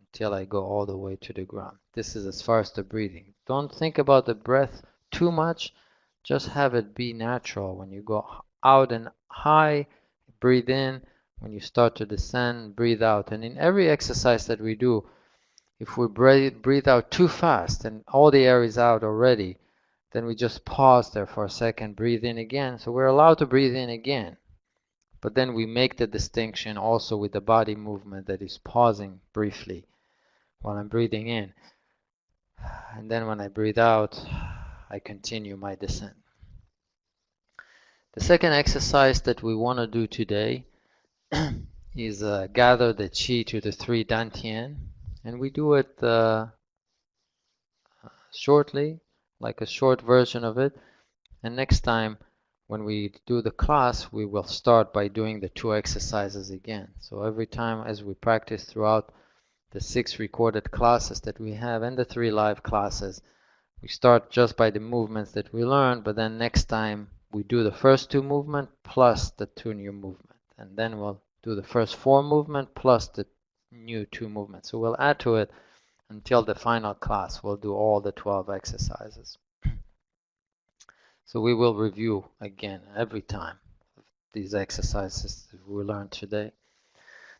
until I go all the way to the ground. This is as far as the breathing. Don't think about the breath too much. Just have it be natural. When you go out and high, breathe in. When you start to descend, breathe out. And in every exercise that we do, if we breathe out too fast and all the air is out already, then we just pause there for a second, breathe in again. So we're allowed to breathe in again. But then we make the distinction also with the body movement that is pausing briefly while I'm breathing in. And then when I breathe out, I continue my descent. The second exercise that we want to do today is gather the chi to the three dantian. And we do it shortly, like a short version of it. And next time, when we do the class, we will start by doing the two exercises again. So every time as we practice throughout the 6 recorded classes that we have and the 3 live classes, we start just by the movements that we learned, but then next time we do the first 2 movements plus the 2 new movements. And then we'll do the first 4 movements plus the new 2 movements. So we'll add to it until the final class. We'll do all the 12 exercises. So we will review again every time these exercises that we learned today.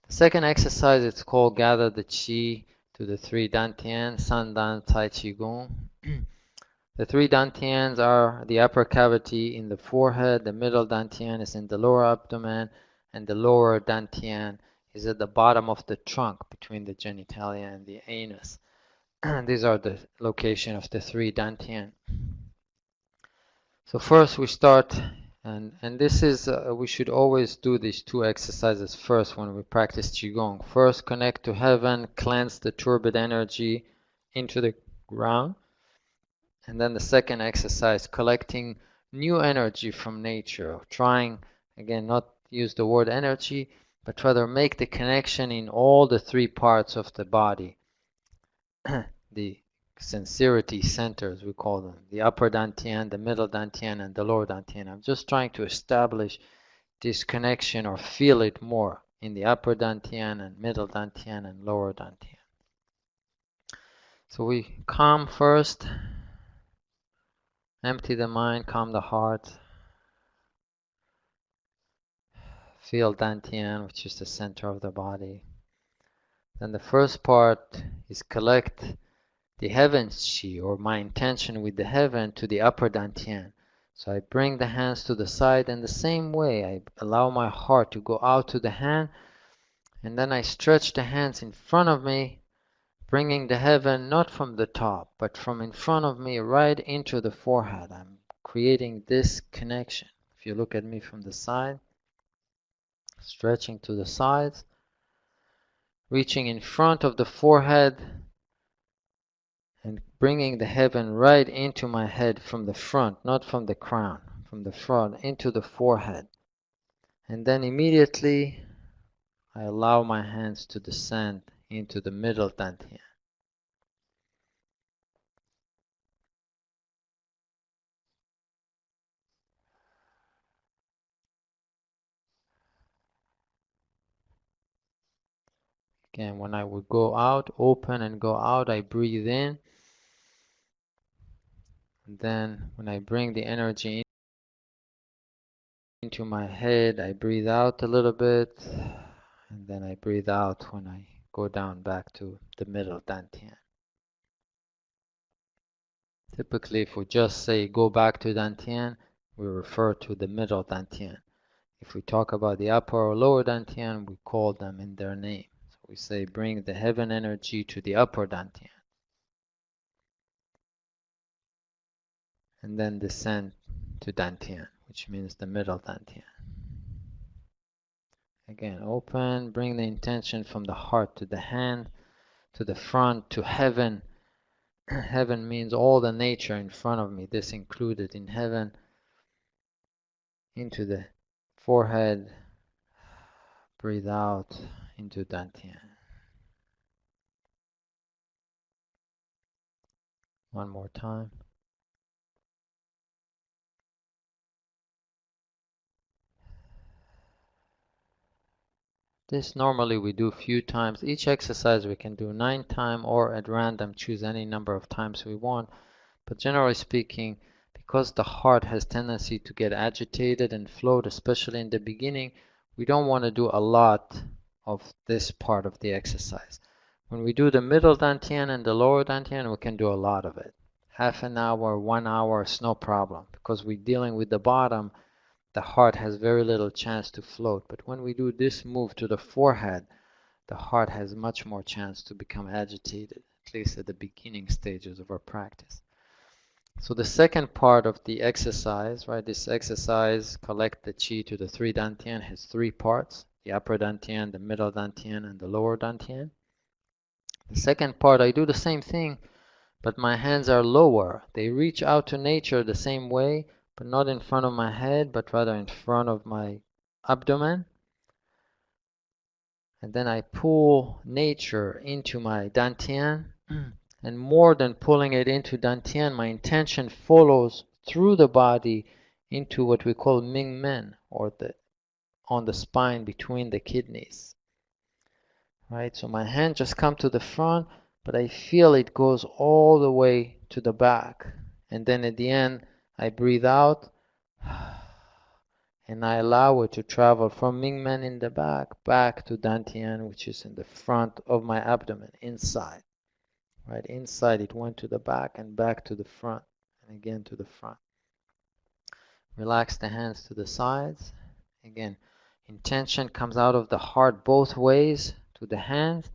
The second exercise is called gather the chi to the 3 dantian, san dan, tai chi gong. The 3 dantians are the upper cavity in the forehead, the middle dantian is in the lower abdomen, and the lower dantian is at the bottom of the trunk between the genitalia and the anus. These are the location of the 3 dantian. So first we start, and this is, we should always do these 2 exercises first when we practice Qigong. First connect to heaven, cleanse the turbid energy into the ground. And then the second exercise, collecting new energy from nature, trying, again, not use the word energy, but rather make the connection in all the 3 parts of the body. The sincerity centers, we call them, the upper dantian, the middle dantian, and the lower dantian. I'm just trying to establish this connection or feel it more in the upper dantian and middle dantian and lower dantian. So we calm first, empty the mind, calm the heart, feel dantian, which is the center of the body. Then the first part is collect the heaven's chi, or my intention with the heaven, to the upper dantian. So I bring the hands to the side, and the same way I allow my heart to go out to the hand, and then I stretch the hands in front of me, bringing the heaven not from the top, but from in front of me right into the forehead. I'm creating this connection. If you look at me from the side, stretching to the sides, reaching in front of the forehead, and bringing the heaven right into my head from the front, not from the crown, from the front into the forehead. And then immediately I allow my hands to descend into the middle dantian. Again, when I would go out, open and go out, I breathe in. And then when I bring the energy into my head, I breathe out a little bit. And then I breathe out when I go down back to the middle dantian. Typically, if we just say go back to dantian, we refer to the middle dantian. If we talk about the upper or lower dantian, we call them in their name. So we say bring the heaven energy to the upper dantian. And then descend to dantian, which means the middle dantian. Again, open, bring the intention from the heart to the hand, to the front, to heaven. Heaven means all the nature in front of me, this included in heaven, into the forehead, breathe out into dantian. One more time. This normally we do a few times. Each exercise we can do 9 times or at random choose any number of times we want. But generally speaking, because the heart has tendency to get agitated and float, especially in the beginning, we don't want to do a lot of this part of the exercise. When we do the middle dantian and the lower dantian, we can do a lot of it. Half an hour, 1 hour, it's no problem. Because we're dealing with the bottom, the heart has very little chance to float. But when we do this move to the forehead, the heart has much more chance to become agitated, at least at the beginning stages of our practice. So the second part of the exercise, right, this exercise, collect the chi to the 3 dantian, has 3 parts, the upper dantian, the middle dantian, and the lower dantian. The second part, I do the same thing, but my hands are lower. They reach out to nature the same way, but not in front of my head, but rather in front of my abdomen. And then I pull nature into my dantian. And more than pulling it into dantian, my intention follows through the body into what we call Ming Men, or on the spine between the kidneys. Right? So my hand just comes to the front, but I feel it goes all the way to the back. And then at the end, I breathe out and I allow it to travel from Ming Men in the back to dantian, which is in the front of my abdomen, inside. Right, inside it went to the back and back to the front, and again to the front. Relax the hands to the sides. Again, intention comes out of the heart both ways to the hands.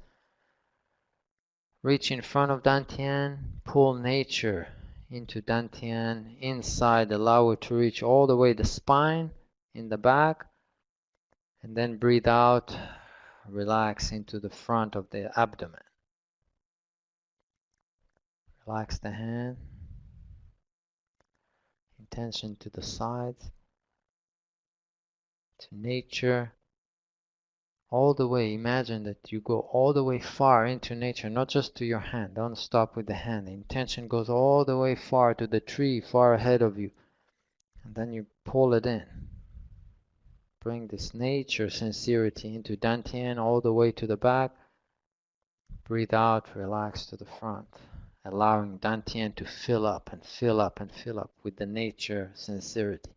Reach in front of dantian, pull nature into dantian, inside, allow it to reach all the way the spine, in the back, and then breathe out, relax into the front of the abdomen. Relax the hand. Intention to the sides, to nature, all the way. Imagine that you go all the way far into nature, not just to your hand. Don't stop with the hand. The intention goes all the way far to the tree far ahead of you. And then you pull it in. Bring this nature sincerity into dantian all the way to the back. Breathe out, relax to the front. Allowing dantian to fill up and fill up and fill up with the nature sincerity.